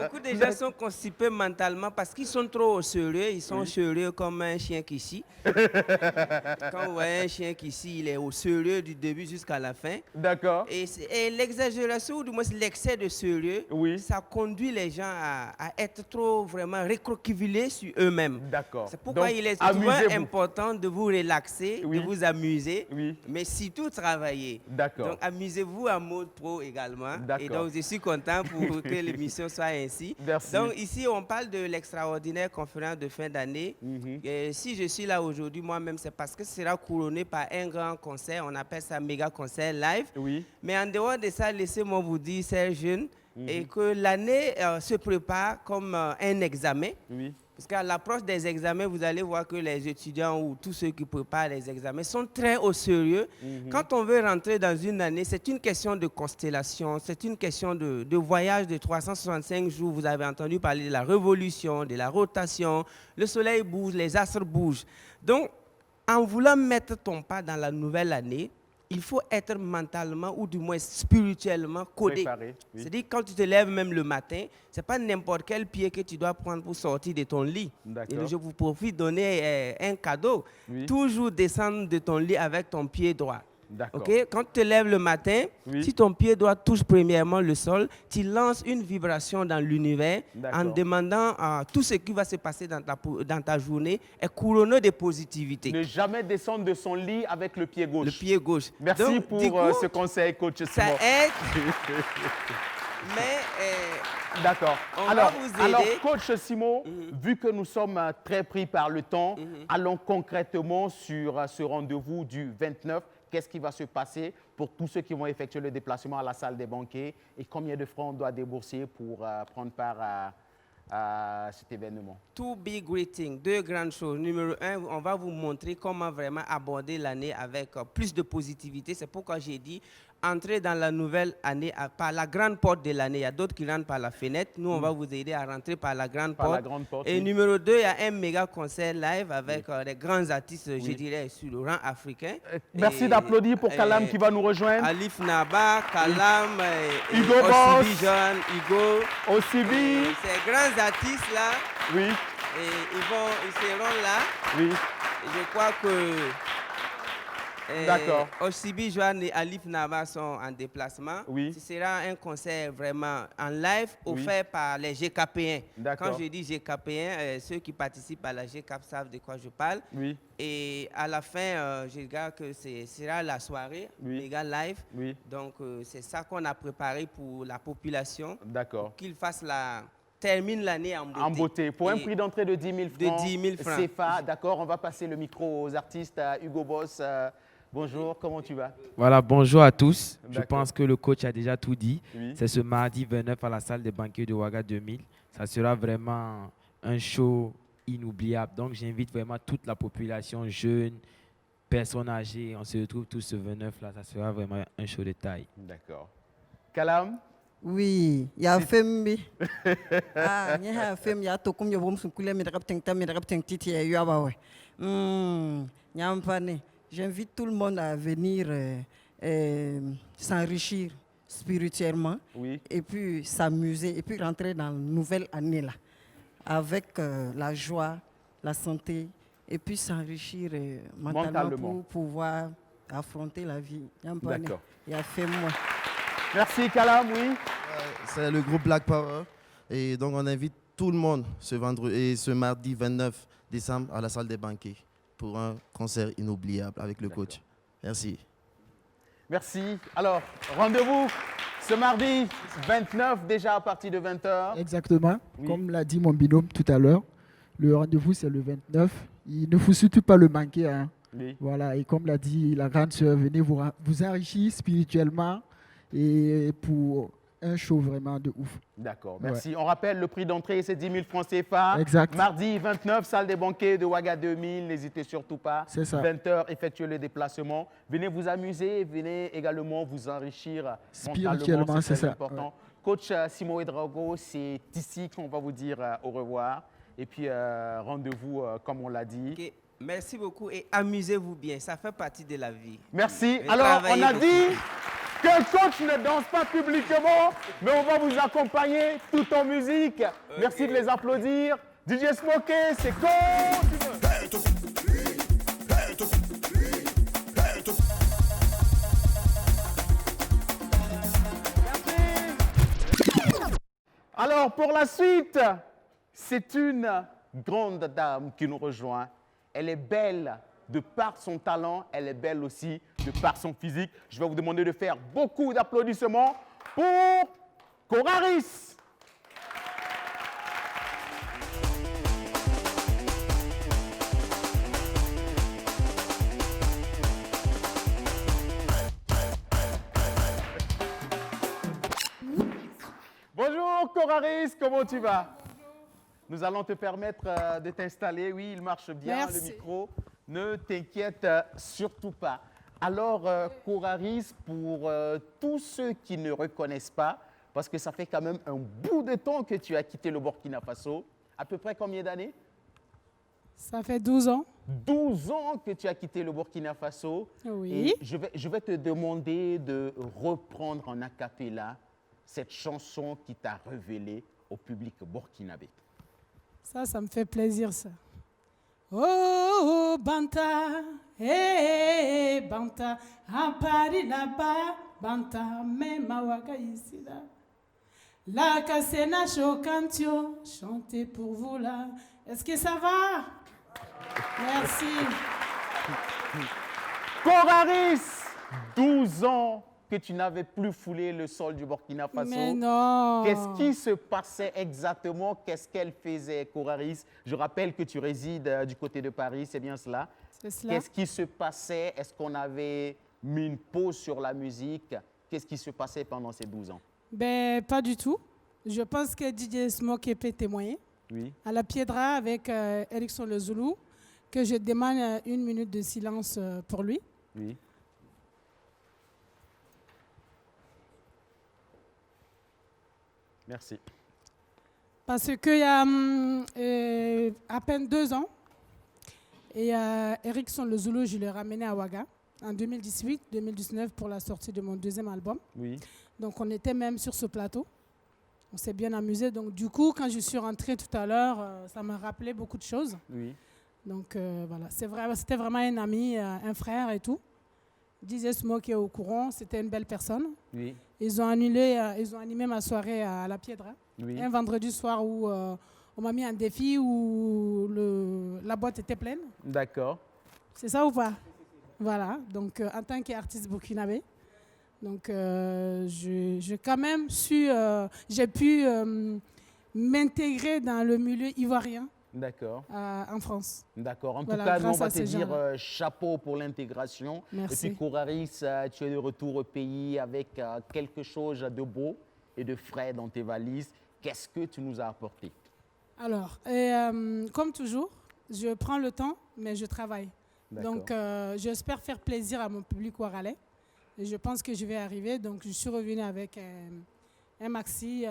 Beaucoup de gens sont constipés mentalement parce qu'ils sont trop au sérieux. Ils sont sérieux comme un chien qui chie. Quand vous voyez un chien qui chie, il est au sérieux du début jusqu'à la fin. D'accord. Et l'exagération, ou du moins l'excès de sérieux, ça conduit les gens à être trop vraiment recroquevillés sur eux-mêmes. D'accord. C'est pourquoi il est souvent important de vous relaxer, de vous amuser, mais surtout travailler. D'accord. Donc amusez-vous en mode pro également. Et donc je suis content pour que l'émission soit ainsi. Merci. Donc ici on parle de l'extraordinaire conférence de fin d'année. Et si je suis là aujourd'hui moi-même, c'est parce que ce sera couronné par un grand concert. On appelle ça méga concert live. Mais en dehors de ça, laissez-moi vous dire, chers jeunes, et que l'année se prépare comme un examen. Parce qu'à l'approche des examens, vous allez voir que les étudiants ou tous ceux qui préparent les examens sont très au sérieux. Quand on veut rentrer dans une année, c'est une question de constellation, c'est une question de voyage de 365 jours. Vous avez entendu parler de la révolution, de la rotation, le soleil bouge, les astres bougent. Donc, en voulant mettre ton pas dans la nouvelle année, il faut être mentalement ou du moins spirituellement codé. C'est-à-dire quand tu te lèves même le matin, ce n'est pas n'importe quel pied que tu dois prendre pour sortir de ton lit. Et je vous profite de donner un cadeau. Toujours descendre de ton lit avec ton pied droit. Okay? Quand tu te lèves le matin, si ton pied droit touche premièrement le sol, tu lances une vibration dans l'univers en demandant tout ce qui va se passer dans ta journée est couronné de positivité. Ne jamais descendre de son lit avec le pied gauche. Le pied gauche. Merci. Donc, pour ce conseil, coach Simon. Ça aide. Mais d'accord. Alors, coach Simon, vu que nous sommes très pris par le temps, allons concrètement sur ce rendez-vous du 29. Qu'est-ce qui va se passer pour tous ceux qui vont effectuer le déplacement à la salle des banquets et combien de francs on doit débourser pour prendre part à cet événement? Two big greetings, deux grandes choses. Numéro un, on va vous montrer comment vraiment aborder l'année avec plus de positivité. C'est pourquoi j'ai dit entrer dans la nouvelle année par la grande porte de l'année. Il y a d'autres qui rentrent par la fenêtre. Nous, on va vous aider à rentrer par la grande porte. Et numéro 2, il y a un méga concert live avec des grands artistes, je dirais, sur le rang africain. Merci d'applaudir pour Kalam qui va nous rejoindre. Alif Naba, Kalam, Hugo Osibi John, Hugo. Osibi. Ces grands artistes-là, et ils seront là. Et je crois que D'accord. Oshibi, Joanne et Alif Nama sont en déplacement. Oui. Ce sera un concert vraiment en live offert par les GKPiens. Quand je dis GKPiens, ceux qui participent à la GKP savent de quoi je parle. Oui. Et à la fin, je regarde que ce sera la soirée, méga live. Oui. Donc, c'est ça qu'on a préparé pour la population. D'accord. Qu'ils fassent termine l'année en beauté. En beauté. Pour un prix d'entrée de 10 000 francs. De 10 000 francs. CFA, d'accord. On va passer le micro aux artistes. À Hugo Boss, bonjour, comment tu vas? Voilà, bonjour à tous. Je D'accord. pense que le coach a déjà tout dit. Oui. C'est ce mardi 29 à la salle des banquets de Ouaga 2000. Ça sera vraiment un show inoubliable. Donc, j'invite vraiment toute la population, jeunes, personnes âgées. On se retrouve tous ce 29 là. Ça sera vraiment un show de taille. D'accord. Kalam? Oui, il y a Fembi. Ah, il y a Fembi, il y a Tokum, il y a Boum Soukule, mais Titi, il y a Bawe. J'invite tout le monde à venir s'enrichir spirituellement et puis s'amuser et puis rentrer dans la nouvelle année là avec la joie, la santé et puis s'enrichir mentalement pour pouvoir affronter la vie. D'accord. Il y a fait moi. Merci Kalam, oui. C'est le groupe Black Power et donc on invite tout le monde ce mardi 29 décembre à la salle des banquets pour un concert inoubliable avec le coach. Merci. Merci. Alors, rendez-vous ce mardi 29, déjà à partir de 20h. Exactement. Comme l'a dit mon binôme tout à l'heure, le rendez-vous c'est le 29. Il ne faut surtout pas le manquer. Hein. Oui. Voilà. Et comme l'a dit la grande sœur, venez vous enrichir spirituellement et pour un show vraiment de ouf. D'accord, merci. On rappelle, le prix d'entrée, c'est 10 000 francs CFA. Exact. Mardi 29, salle des banquets de Ouaga 2000. N'hésitez surtout pas. C'est ça. 20h, effectuez le déplacement. Venez vous amuser, venez également vous enrichir spirituellement, c'est ça. Important. Ouais. Coach Simon Edrago, c'est ici qu'on va vous dire au revoir. Et puis, rendez-vous, comme on l'a dit. Okay. Merci beaucoup et amusez-vous bien. Ça fait partie de la vie. Merci. Alors, on a dit que le coach ne danse pas publiquement, mais on va vous accompagner tout en musique. Okay. Merci de les applaudir. DJ Smokey, c'est cool. Alors, pour la suite, c'est une grande dame qui nous rejoint. Elle est belle de par son talent, elle est belle aussi de par son physique. Je vais vous demander de faire beaucoup d'applaudissements pour Coraris. Bonjour Coraris, comment tu vas? Nous allons te permettre de t'installer. Oui, il marche bien. Merci. Le micro. Ne t'inquiète surtout pas. Alors, Coraris, pour tous ceux qui ne reconnaissent pas, parce que ça fait quand même un bout de temps que tu as quitté le Burkina Faso, à peu près combien d'années? Ça fait 12 ans. 12 ans que tu as quitté le Burkina Faso. Oui. Et je vais te demander de reprendre en a cappella cette chanson qui t'a révélé au public burkinabé. Ça me fait plaisir, ça. Oh, Banta, hey, Banta, à Paris là-bas, Banta, même à Ouaga ici là. La Kassena Chokantio, chantez pour vous là. Est-ce que ça va? Merci. Coraris, 12 ans que tu n'avais plus foulé le sol du Burkina Faso. Mais non. Qu'est-ce qui se passait exactement? Qu'est-ce qu'elle faisait, Coraris? Je rappelle que tu résides du côté de Paris, c'est bien cela? C'est cela. Qu'est-ce qui se passait? Est-ce qu'on avait mis une pause sur la musique? Qu'est-ce qui se passait pendant ces 12 ans? Ben, pas du tout. Je pense que DJ Smokey peut témoigner. Oui. À la Piedra avec Erickson Le Zoulou, que je demande 1 minute de silence pour lui. Oui. Merci. Parce qu'il y a à peine 2 ans, et Erickson Le Zoulou, je l'ai ramené à Ouaga en 2018-2019 pour la sortie de mon 2e album. Oui. Donc on était même sur ce plateau. On s'est bien amusé. Donc du coup, quand je suis rentrée tout à l'heure, ça m'a rappelé beaucoup de choses. Oui. Donc voilà, c'était vraiment un ami, un frère et tout. DJ Smoke est au courant, c'était une belle personne. Oui. Ils ont animé ma soirée à La Piedra. Oui. Un vendredi soir où on m'a mis un défi où la boîte était pleine. D'accord. C'est ça ou pas? Voilà, donc en tant qu'artiste burkinabé, donc j'ai quand même j'ai pu m'intégrer dans le milieu ivoirien. D'accord. En France. D'accord. En Voilà, tout cas, nous, on grâce va à te ces dire gens-là. chapeau pour l'intégration. Merci. Et puis, Coraris, tu es de retour au pays avec quelque chose de beau et de frais dans tes valises. Qu'est-ce que tu nous as apporté? Alors, comme toujours, je prends le temps, mais je travaille. D'accord. Donc, j'espère faire plaisir à mon public ouaralais. Et je pense que je vais arriver. Donc, je suis revenue avec un maxi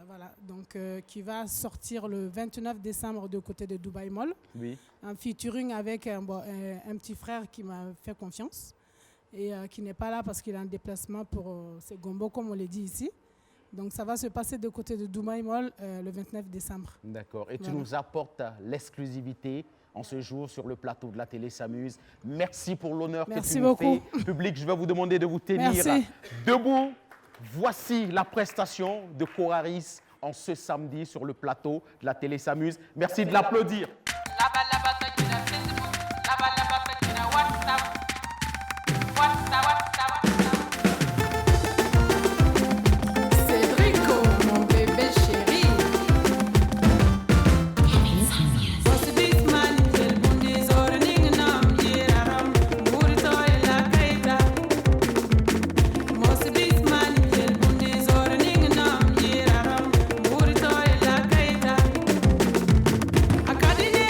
voilà, donc, qui va sortir le 29 décembre de côté de Dubai Mall. Oui. Un featuring avec un petit frère qui m'a fait confiance et qui n'est pas là parce qu'il est en déplacement pour ses gombo, comme on l'a dit ici. Donc, ça va se passer de côté de Dubai Mall le 29 décembre. D'accord. Et tu Voilà. nous apportes l'exclusivité en ce jour sur le plateau de la télé S'amuse. Merci pour l'honneur que Merci tu nous beaucoup. fais. Public, je vais vous demander de vous tenir Merci. debout. Voici la prestation de Coraris en ce samedi sur le plateau de la télé S'amuse. Merci de l'applaudir. Cédrico, mon bébé chéri. Academy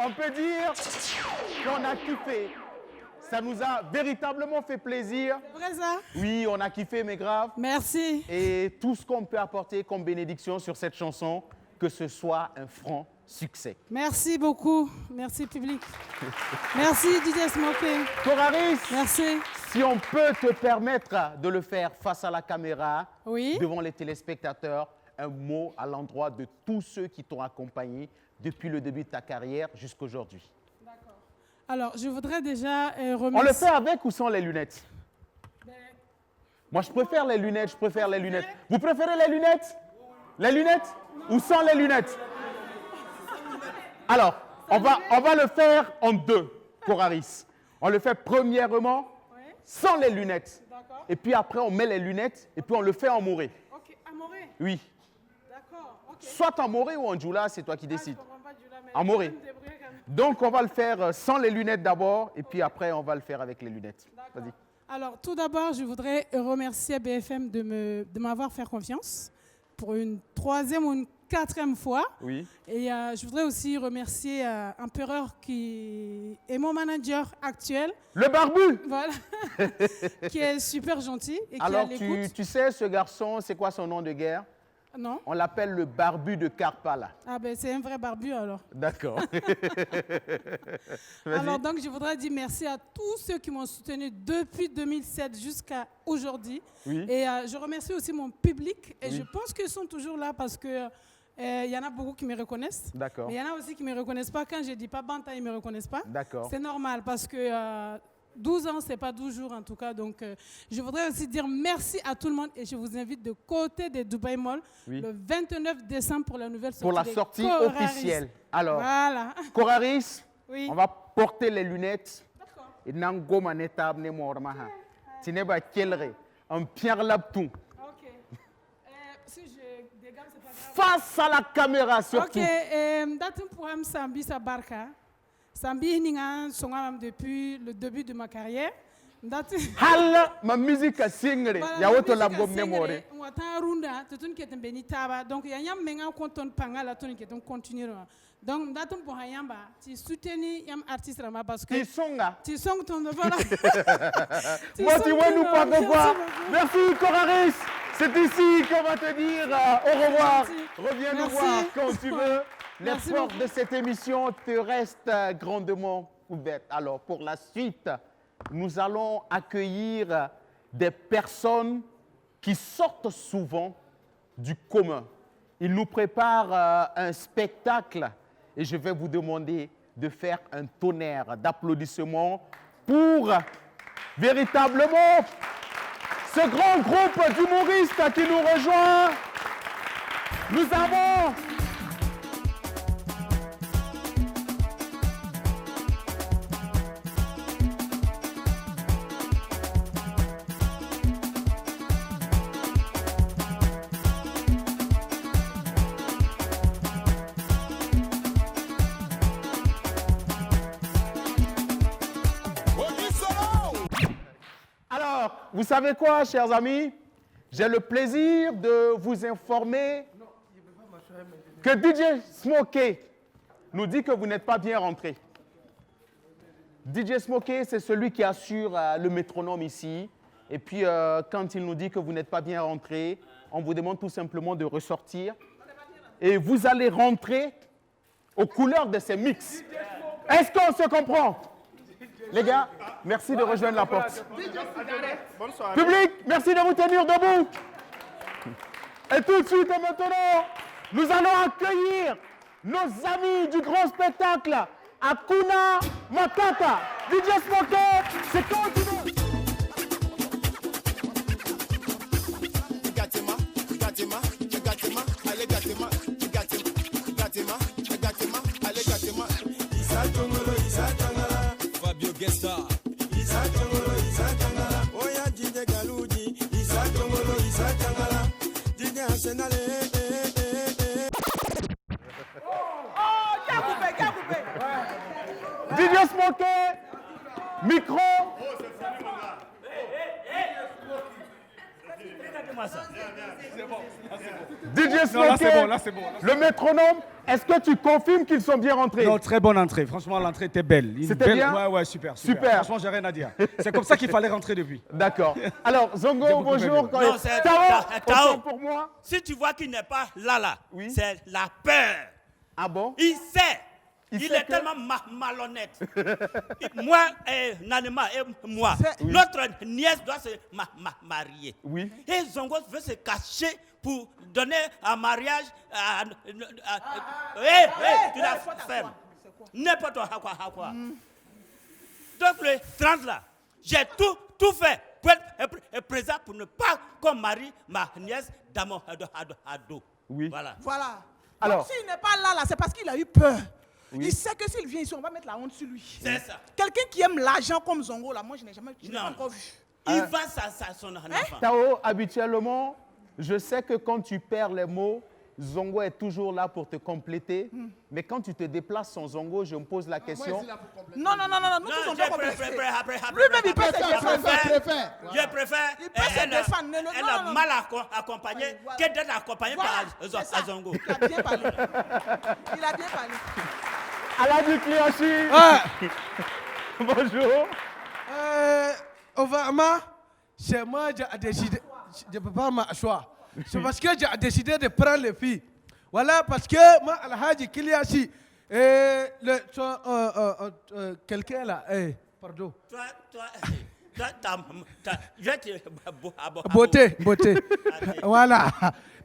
on peut dire qu'on a kiffé. Ça nous a véritablement fait plaisir. C'est vrai ça? Oui, on a kiffé, mais grave. Merci. Et tout ce qu'on peut apporter comme bénédiction sur cette chanson, que ce soit un franc succès. Merci beaucoup. Merci, public. Merci, DJ Smokey. Coraris, merci. Si on peut te permettre de le faire face à la caméra, oui, devant les téléspectateurs, un mot à l'endroit de tous ceux qui t'ont accompagné depuis le début de ta carrière jusqu'à aujourd'hui. Alors, je voudrais déjà remercier... On le fait avec ou sans les lunettes? Moi, je préfère les lunettes, Vous préférez les lunettes? Les lunettes ou sans les lunettes? Alors, on va le faire en deux, Coraris. On le fait premièrement sans les lunettes. Et puis après, on met les lunettes et puis on le fait en moré. Ok, en moré? Oui. D'accord, ok. Soit en moré ou en djoula, c'est toi qui décides. En moré. Donc, on va le faire sans les lunettes d'abord et puis après, on va le faire avec les lunettes. Vas-y. Alors, tout d'abord, je voudrais remercier BFM de m'avoir fait confiance pour une troisième ou une quatrième fois. Oui. Et je voudrais aussi remercier Empereur qui est mon manager actuel. Le barbu. Voilà. Qui est super gentil et qui Alors, est à l'écoute. tu sais, ce garçon, c'est quoi son nom de guerre? Non. On l'appelle le barbu de Karpala. Ah ben, c'est un vrai barbu alors. D'accord. Alors donc, je voudrais dire merci à tous ceux qui m'ont soutenu depuis 2007 jusqu'à aujourd'hui. Oui. Et je remercie aussi mon public. Et Oui. je pense qu'ils sont toujours là parce que y en a beaucoup qui me reconnaissent. D'accord. Mais il y en a aussi qui ne me reconnaissent pas. Quand je ne dis pas Banta, ils ne me reconnaissent pas. D'accord. C'est normal parce que 12 ans, ce n'est pas 12 jours en tout cas. Donc, je voudrais aussi dire merci à tout le monde et je vous invite de côté des Dubai Mall le 29 décembre pour la nouvelle sortie. Pour la des sortie Coraris. officielle. Alors, voilà. Coraris, Oui. on va porter les lunettes. Et nango maneta ne mormaha. Tineba kelre. Un pierre laptou. Si je dégaine, c'est pas grave. Face à la caméra surtout. Ok, datum pour Sambi Sabarka. Sambi Ningan Songam depuis le début de ma carrière. Hal, ma musique a singre. Ya woto la gomme mémoire. On attend Runda, tout le qui est un bénitaba. Donc, il y a un menga content panga la tonne qui est un continuer. Donc, datum pour Hayamba, tu soutiens un artiste Rama parce que. Tu songes ton voilà. Moi, tu vois, nous pas de quoi. Merci, Coraris. C'est ici qu'on va te dire au revoir. Reviens nous voir quand tu veux. Les portes de cette émission te restent grandement ouvertes. Alors, pour la suite, nous allons accueillir des personnes qui sortent souvent du commun. Ils nous préparent un spectacle et je vais vous demander de faire un tonnerre d'applaudissements pour véritablement ce grand groupe d'humoristes qui nous rejoint. Nous avons vous savez quoi, chers amis? J'ai le plaisir de vous informer que DJ Smokey nous dit que vous n'êtes pas bien rentré. DJ Smokey, c'est celui qui assure le métronome ici. Et puis, quand il nous dit que vous n'êtes pas bien rentré, on vous demande tout simplement de ressortir. Et vous allez rentrer aux couleurs de ces mix. Est-ce qu'on se comprend? Les gars, merci de rejoindre la porte. Public, merci de vous tenir debout. Et tout de suite et maintenant, nous allons accueillir nos amis du grand spectacle, Hakuna Matata. DJ Smokey, c'est quand tu veux. Fabio Gesta Isa Tongolo Isa Tangala Oya DJ Galuji Isa Tongolo Isa Tangala DJ Arsenal DJ Smokey, micro. moi ça. DJ Non, là, Smokey, c'est bon, là, c'est bon. le métronome, est-ce que tu confirmes qu'ils sont bien rentrés? Non, très bonne entrée. Franchement, l'entrée était belle. C'était bien? Ouais, super. Super. Franchement, j'ai rien à dire. C'est comme ça qu'il fallait rentrer depuis. D'accord. Alors, Zongo, bonjour. Non, c'est Tao, pour moi. Si tu vois qu'il n'est pas là, c'est la peur. Ah bon? Il sait. Il sait est tellement malhonnête. Moi, Nanema et moi, notre nièce doit se marier. Oui. Et Zongo veut se cacher pour donner un mariage à... tu la fermes. N'importe quoi. Donc le 30 là, j'ai tout fait pour être présent pour ne pas qu'on marie ma nièce dans mon ado. Oui. Voilà. Alors, s'il n'est pas là, c'est parce qu'il a eu peur. Oui. Il sait que s'il vient ici, on va mettre la honte sur lui. C'est ça. Quelqu'un qui aime l'argent comme Zongo, là, moi, je n'ai pas encore vu. Il va son enfant. Tao, habituellement, je sais que quand tu perds les mots, Zongo est toujours là pour te compléter. Mais quand tu te déplaces sans Zongo, je me pose la question. Non, nous tous on doit compléter. Lui-même, il peut se défendre. Je préfère. Il peut se défendre. Elle a mal accompagnée que d'être accompagnée par Zongo. Il a bien parlé. Aladi Kliachi. Bonjour. Obama, c'est moi qui ai décidé. Je ne peux pas m'asseoir. C'est parce que j'ai décidé de prendre les filles. Voilà, parce que moi, Alhaji Kliachi, quelqu'un là, pardon. Beauté. Voilà.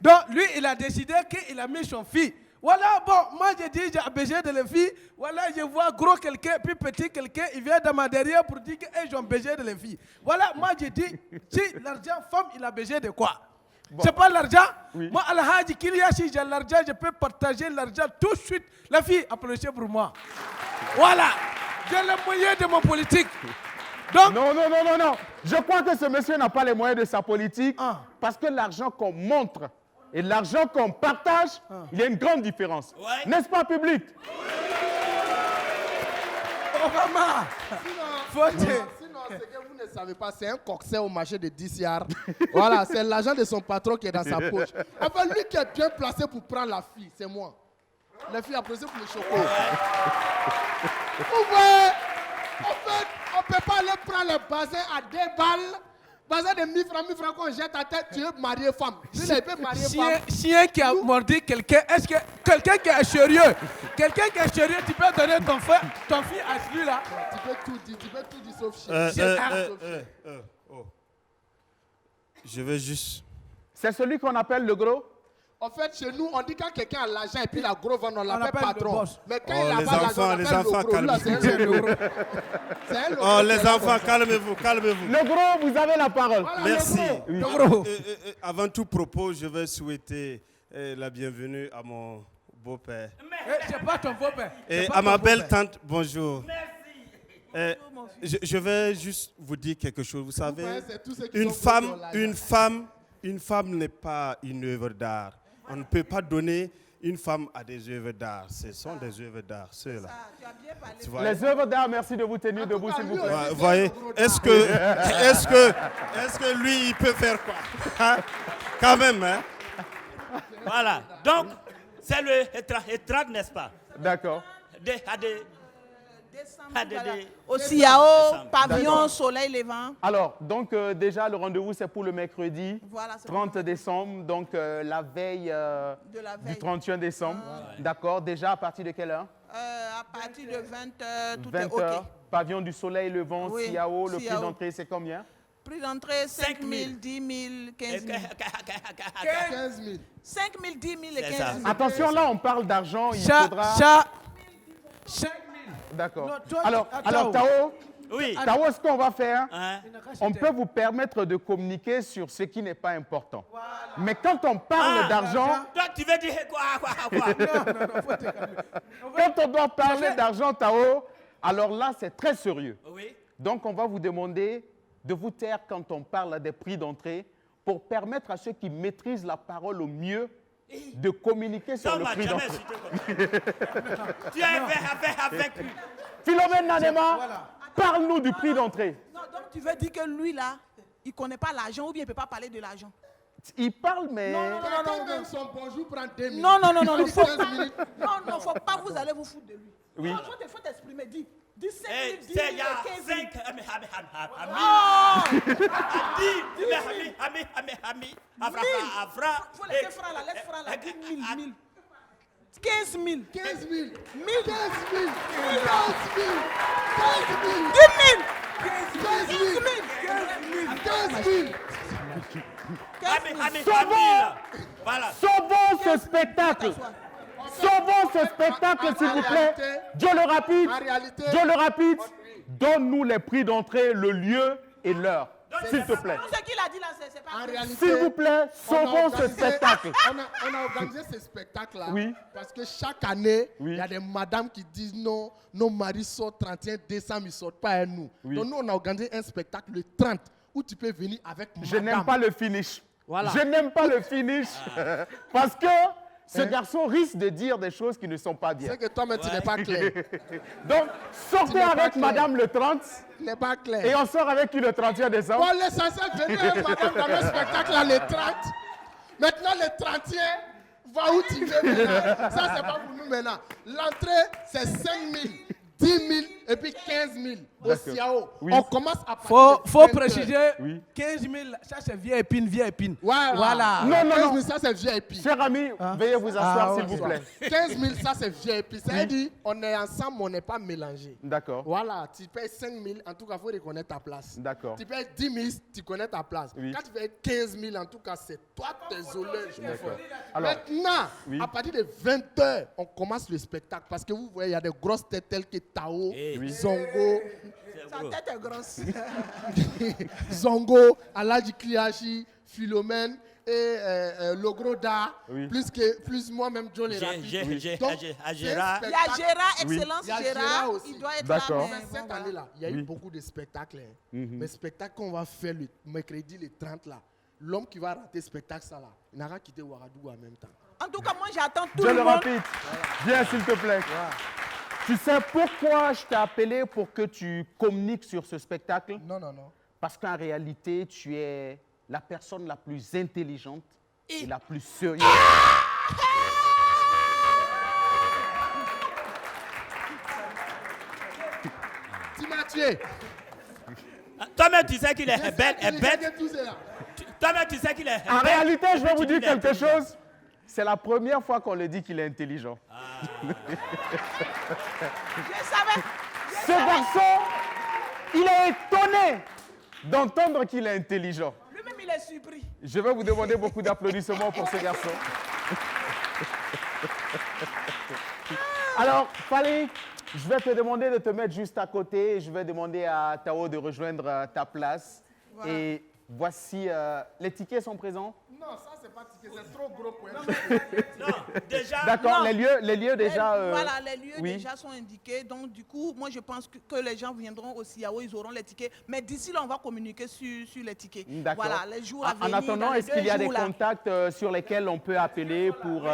Donc, lui, il a décidé qu'il a mis son fille. Voilà, bon, moi j'ai dit, j'ai besoin de les filles. Voilà, je vois gros quelqu'un, puis petit quelqu'un, il vient dans ma derrière pour dire que j'ai besoin de les filles. Voilà, moi j'ai dit, si l'argent, femme, il a besoin de quoi? Bon. C'est pas l'argent. Oui. Moi, Alhaji Kliachi, j'ai l'argent, je peux partager l'argent tout de suite. La fille, applaudissez pour moi. Voilà, j'ai les moyens de mon politique. Donc, non. Je crois que ce monsieur n'a pas les moyens de sa politique parce que l'argent qu'on montre et l'argent qu'on partage, il y a une grande différence. Ouais. N'est-ce pas, public? Obama. Sinon, ce que vous ne savez pas, c'est un cocktail au marché de 10 yards. Voilà, c'est l'argent de son patron qui est dans sa poche. Enfin, lui qui est bien placé pour prendre la fille, c'est moi. La fille a placé pour le chocolat. Vous voyez, en fait, on ne peut pas aller prendre le bazin à 2 balles. Bazin de 1000 francs qu'on jette à tête, tu veux marier femme. Il peut marier femme. Chien qui a mordu quelqu'un, est-ce que quelqu'un qui est sérieux, tu peux donner ton fille à celui-là? Tu peux tout dire sauf chien. Je veux juste... C'est celui qu'on appelle le gros? En fait, chez nous, on dit quand quelqu'un a l'argent et puis la gros vente, on l'appelle patron. Mais quand il a les pas l'argent, les enfants, calmez-vous. Les enfants, calmez-vous. Le gros, vous avez la parole. Voilà, merci. Le gros. Avant tout propos, je vais souhaiter la bienvenue à mon beau-père. C'est pas ton beau-père. Et à ma belle tante, bonjour. Merci. Je vais juste vous dire quelque chose. Vous savez, une femme n'est pas une œuvre d'art. On ne peut pas donner une femme à des œuvres d'art. Ce sont des œuvres d'art, ceux-là. Les œuvres d'art, merci de vous tenir debout, s'il vous plaît. Vous voyez, est-ce que lui, il peut faire quoi? Quand même, hein? Voilà. Donc, c'est le étrange, n'est-ce pas? D'accord. Au CIAO, pavillon, soleil levant. Alors, donc déjà, le rendez-vous, c'est pour le mercredi 30 décembre, donc la veille du 31 décembre. D'accord. Déjà, à partir de quelle heure? À partir de 20h, tout 20 est OK. heures. Pavillon du soleil levant, Oui, CIAO, le prix CIAO. d'entrée, c'est combien? Prix d'entrée, 5 000, 10 000, 15 000. 15 000. 5 000, 10 000 et 15 000. Attention, là, on parle d'argent, il faudra... 5 000. D'accord. toi, Alors, Tao, oui. Tao, ce qu'on va faire, Hein? on peut vous permettre de communiquer sur ce qui n'est pas important. Voilà. Mais quand on parle d'argent... Toi, tu veux dire quoi? Quand on doit parler d'argent, Tao, alors là, c'est très sérieux. Oui. Donc, on va vous demander de vous taire quand on parle des prix d'entrée pour permettre à ceux qui maîtrisent la parole au mieux de communiquer sur le prix d'entrée. Tu as avec lui. Philomène Nanema, parle-nous du prix d'entrée. Non, donc tu veux dire que lui là, il ne connaît pas l'argent ou bien il ne peut pas parler de l'argent? Il parle, mais... Non. Même son bonjour prend 2 minutes. Non, Il faut 15 pas. minutes. Non, faut pas, vous allez vous foutre de lui. Oui. Non, faut t'exprimer, dis 5 Eh, minutes, 10 c'est il y minutes, a 15 5 minutes. Faut laisser franc là, laisse franc là, 10 000. 15 000. 15 000. 1000. 15 000. 15 000. 15 000. Voilà. Sauvons ce spectacle. Sauvons ce spectacle, s'il vous plaît. Dieu le rapide, donne-nous les prix d'entrée, le lieu et l'heure. S'il te plaît. Ce qu'il a dit là, c'est pas En réalité, S'il vous plaît, sauvons ce spectacle. On a organisé ce spectacle-là Oui. parce que chaque année, il y a des madames qui disent non, nos maris sortent 31 décembre, ils ne sortent pas à nous. Oui. Donc nous, on a organisé un spectacle le 30 où tu peux venir avec Je n'aime pas le finish. Voilà. Je n'aime pas le finish parce que ce garçon risque de dire des choses qui ne sont pas bien. C'est que toi-même, tu n'es pas clair. Donc, sortez avec madame le 30. Tu n'es pas clair. Et on sort avec qui le 31 décembre? Bon, l'essentiel, venez avec madame dans le spectacle là, le 30. Maintenant, le 31, va où tu veux maintenant. Ça, c'est pas pour nous maintenant. L'entrée, c'est 5 000, 10 000 et puis 15 000 au CIAO. Oui. On commence à partir de Faut 20 préciser, heures. Oui. 15 000, ça c'est vieille épine. Voilà. Voilà. Non. 15 000, ça c'est VIP. Cher ami, veuillez vous asseoir, s'il vous plaît. 15 000, ça c'est VIP. Ça veut dire, on est ensemble, on n'est pas mélangés. D'accord. Voilà, tu payes 5 000, en tout cas, il faut reconnaître ta place. D'accord. Tu payes 10 000, tu connais ta place. Oui. Quand tu payes 15 000, en tout cas, c'est toi tes honneurs. Alors, Maintenant, oui. à partir de 20 h, on commence le spectacle. Parce que vous voyez, il y a des grosses têtes telles que Tao, Zongo, Sa tête est grosse. Zongo, Aladji Kliachi, Philomène et Logroda, Oui. plus moi-même, Joe les Rapides. Donc, à c'est un Gérard. Il y a Gérard, Oui. Excellence Il y a Gérard, aussi. il doit être D'accord. là. Mais cette année-là, il y a eu beaucoup de spectacles. Mhm. Mais spectacle qu'on va faire le mercredi, le 30, là, l'homme qui va rater le spectacle, ça, là, il n'aura quitté Ouagadougou en même temps. En tout cas, moi j'attends tout Dieu le le monde. rapide. Viens, s'il te plaît. Tu sais pourquoi je t'ai appelé pour que tu communiques sur ce spectacle? Non. Parce qu'en réalité, tu es la personne la plus intelligente et la plus sérieuse. Tu m'as tué. Toi-même, tu sais qu'il est bête. Toi-même, tu sais qu'il est En bête. réalité, je vais vous dire Il est quelque intelligent. chose. C'est la première fois qu'on le dit qu'il est intelligent. Je savais. Ce garçon, il est étonné d'entendre qu'il est intelligent. Lui-même, il est surpris. Je vais vous demander beaucoup d'applaudissements pour ce garçon. Alors, Fali, je vais te demander de te mettre juste à côté. Je vais demander à Tao de rejoindre ta place. Voilà. Et voici, les tickets sont présents? Non, ça, c'est pas ticket, c'est trop gros pour un Déjà. D'accord, Non. les lieux déjà... Voilà, les lieux oui. déjà sont indiqués. Donc, du coup, moi, je pense que les gens viendront au CIAO, ils auront les tickets. Mais d'ici là, on va communiquer sur les tickets. D'accord. Voilà, les jours à En venir. attendant, dans les est-ce qu'il y a 2 des jours, là. contacts sur lesquels on peut appeler pour...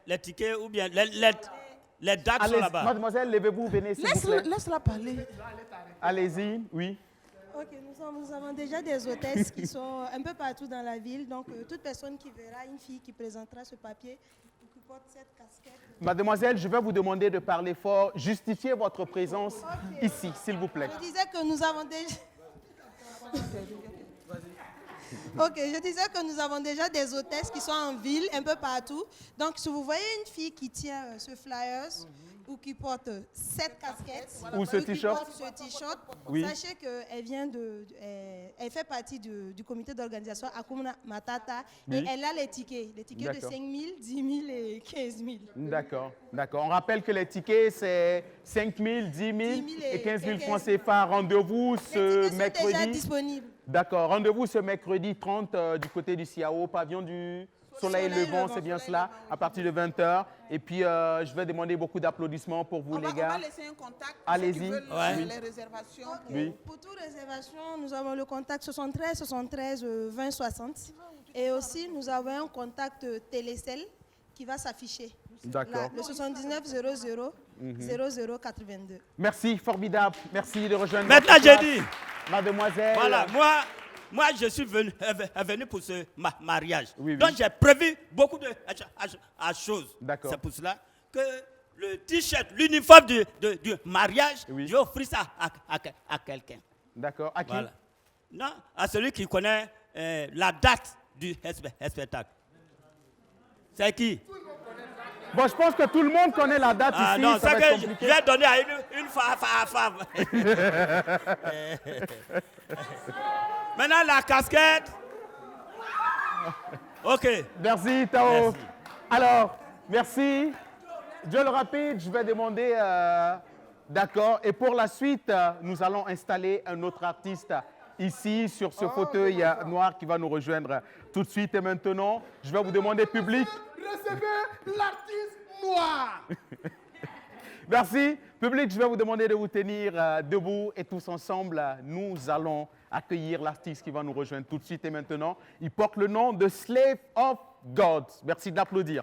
Les tickets ou bien les dates Allez, sont là-bas. mademoiselle, levez-vous, venez s'il vous plaît. Laisse-la parler. Allez-y, oui. Ok, nous avons déjà des hôtesses qui sont un peu partout dans la ville. Donc, toute personne qui verra une fille qui présentera ce papier ou qui porte cette casquette. Mademoiselle, je vais vous demander de parler fort. Justifiez votre présence ici, s'il vous plaît. Je disais que nous avons déjà... Ok, je disais que nous avons déjà des hôtesses qui sont en ville, un peu partout. Donc, si vous voyez une fille qui tient ce flyers ou qui porte cette casquette Ou ce qui t-shirt. porte ce t-shirt, Oui. sachez qu'elle vient elle fait partie du comité d'organisation Hakuna Matata Oui. et elle a les tickets de D'accord. 5 000, 10 000 et 15 000. D'accord, d'accord. On rappelle que les tickets, c'est 5 000, 10 000 et 15 000 francs CFA. Rendez-vous ce Déjà mercredi. disponible. D'accord, rendez-vous ce mercredi 30 du côté du CIAO, pavillon du Soleil Levant, c'est bien cela, à partir de 20h. Et puis, je vais demander beaucoup d'applaudissements pour vous, les gars. On va laisser un contact pour Allez-y. ceux qui veulent Ouais. les réservations. Oui. Pour toute réservation, nous avons le contact 73 73 20 60. Et aussi, nous avons un contact Télécell qui va s'afficher. D'accord. Là, le 79 00 00 82. Merci, formidable. Merci de rejoindre. Maintenant, notre j'ai place. dit. Mademoiselle. Voilà, moi, moi, je suis venu pour ce mariage. Donc, j'ai prévu beaucoup de choses. C'est pour cela que le t-shirt, l'uniforme du mariage, je vais offrir ça à quelqu'un. D'accord. À qui? Voilà. Non, à celui qui connaît la date du spectacle. C'est qui? Bon, je pense que tout le monde connaît la date ici. Non, ça c'est va que être je compliqué. vais donner à une femme. Maintenant, la casquette. OK. Merci, Tao. Merci. Alors, merci. Dieu le rapide, je vais demander... D'accord. Et pour la suite, nous allons installer un autre artiste ici, sur ce fauteuil noir qui va nous rejoindre tout de suite. Et maintenant, je vais vous demander, public... Recevez l'artiste noir. Merci. Public, je vais vous demander de vous tenir debout et tous ensemble, nous allons accueillir l'artiste qui va nous rejoindre tout de suite et maintenant. Il porte le nom de Slave of God. Merci de l'applaudir.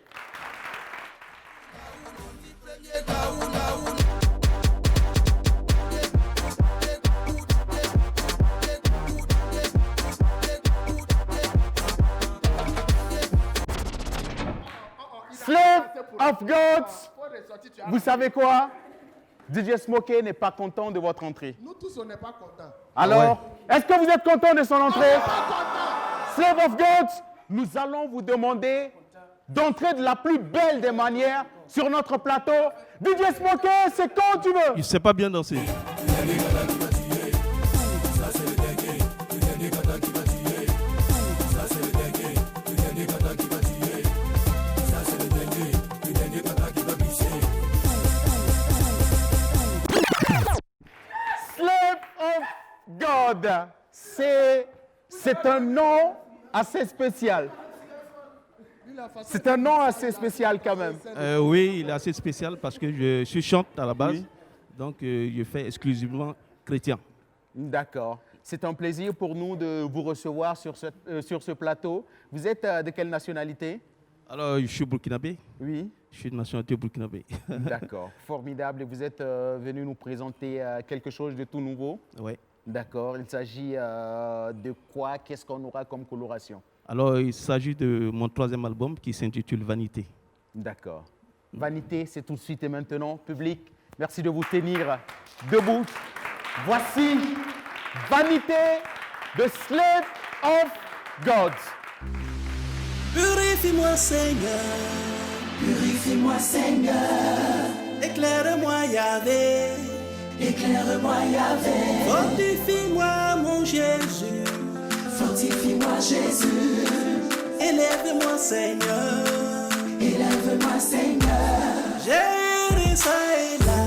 Slave of God. Vous savez quoi? DJ Smokey n'est pas content de votre entrée. Nous tous, on n'est pas contents. Alors, est-ce que vous êtes content de son entrée? Slave of God, nous allons vous demander d'entrer de la plus belle des manières sur notre plateau. DJ Smokey, c'est quand tu veux. Il ne sait pas bien danser. Slave of God, c'est un nom assez spécial. C'est un nom assez spécial quand même. Oui, il est assez spécial parce que je suis chante à la base. Donc, je fais exclusivement chrétien. D'accord. C'est un plaisir pour nous de vous recevoir sur ce plateau. Vous êtes de quelle nationalité? Alors, je suis burkinabé. Oui. Je suis de nationalité burkinabé. D'accord. Formidable. Et vous êtes venu nous présenter quelque chose de tout nouveau? Oui. D'accord. Il s'agit de quoi? Qu'est-ce qu'on aura comme coloration? Alors, il s'agit de mon 3e album qui s'intitule Vanité. D'accord. Vanité, c'est tout de suite et maintenant. Public, merci de vous tenir debout. Voici Vanité de Slave of God. Purifie-moi, Seigneur. Purifie-moi, Seigneur. Éclaire-moi, Yahvé. Éclaire-moi, Yahvé. Fortifie-moi, mon Jésus. Fortifie-moi, Jésus. Élève-moi, Seigneur. Élève-moi, Seigneur. J'irai ça et là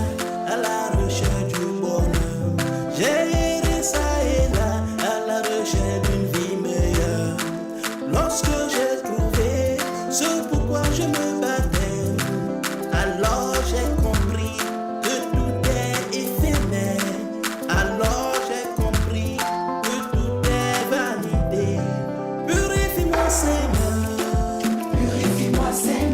à la recherche du bonheur. J'irai ça et là à la recherche d'une vie meilleure. Lorsque j'ai trouvé ce pourquoi je me battais, alors j'ai compris que tout est éphémère. Alors j'ai compris que tout est validé. Purifie-moi, Seigneur. Purifie-moi, Seigneur.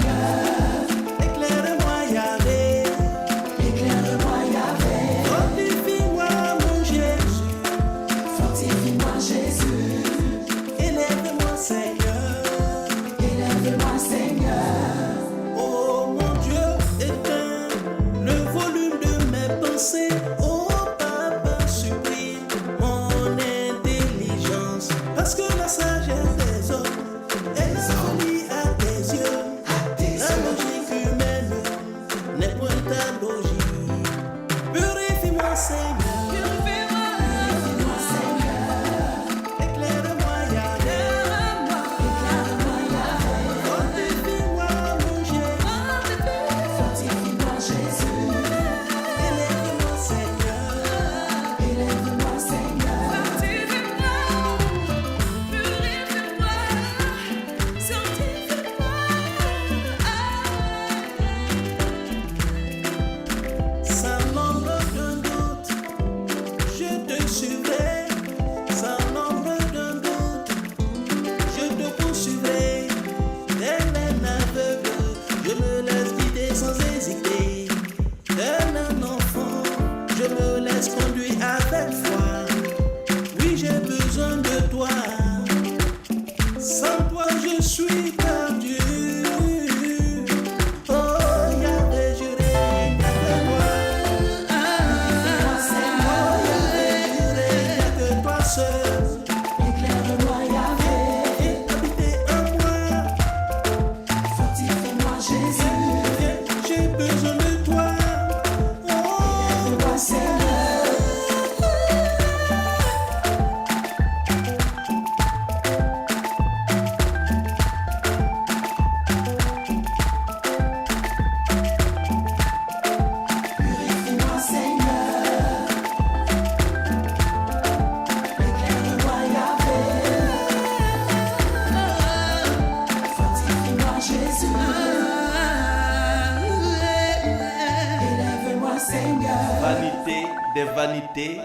des vanités,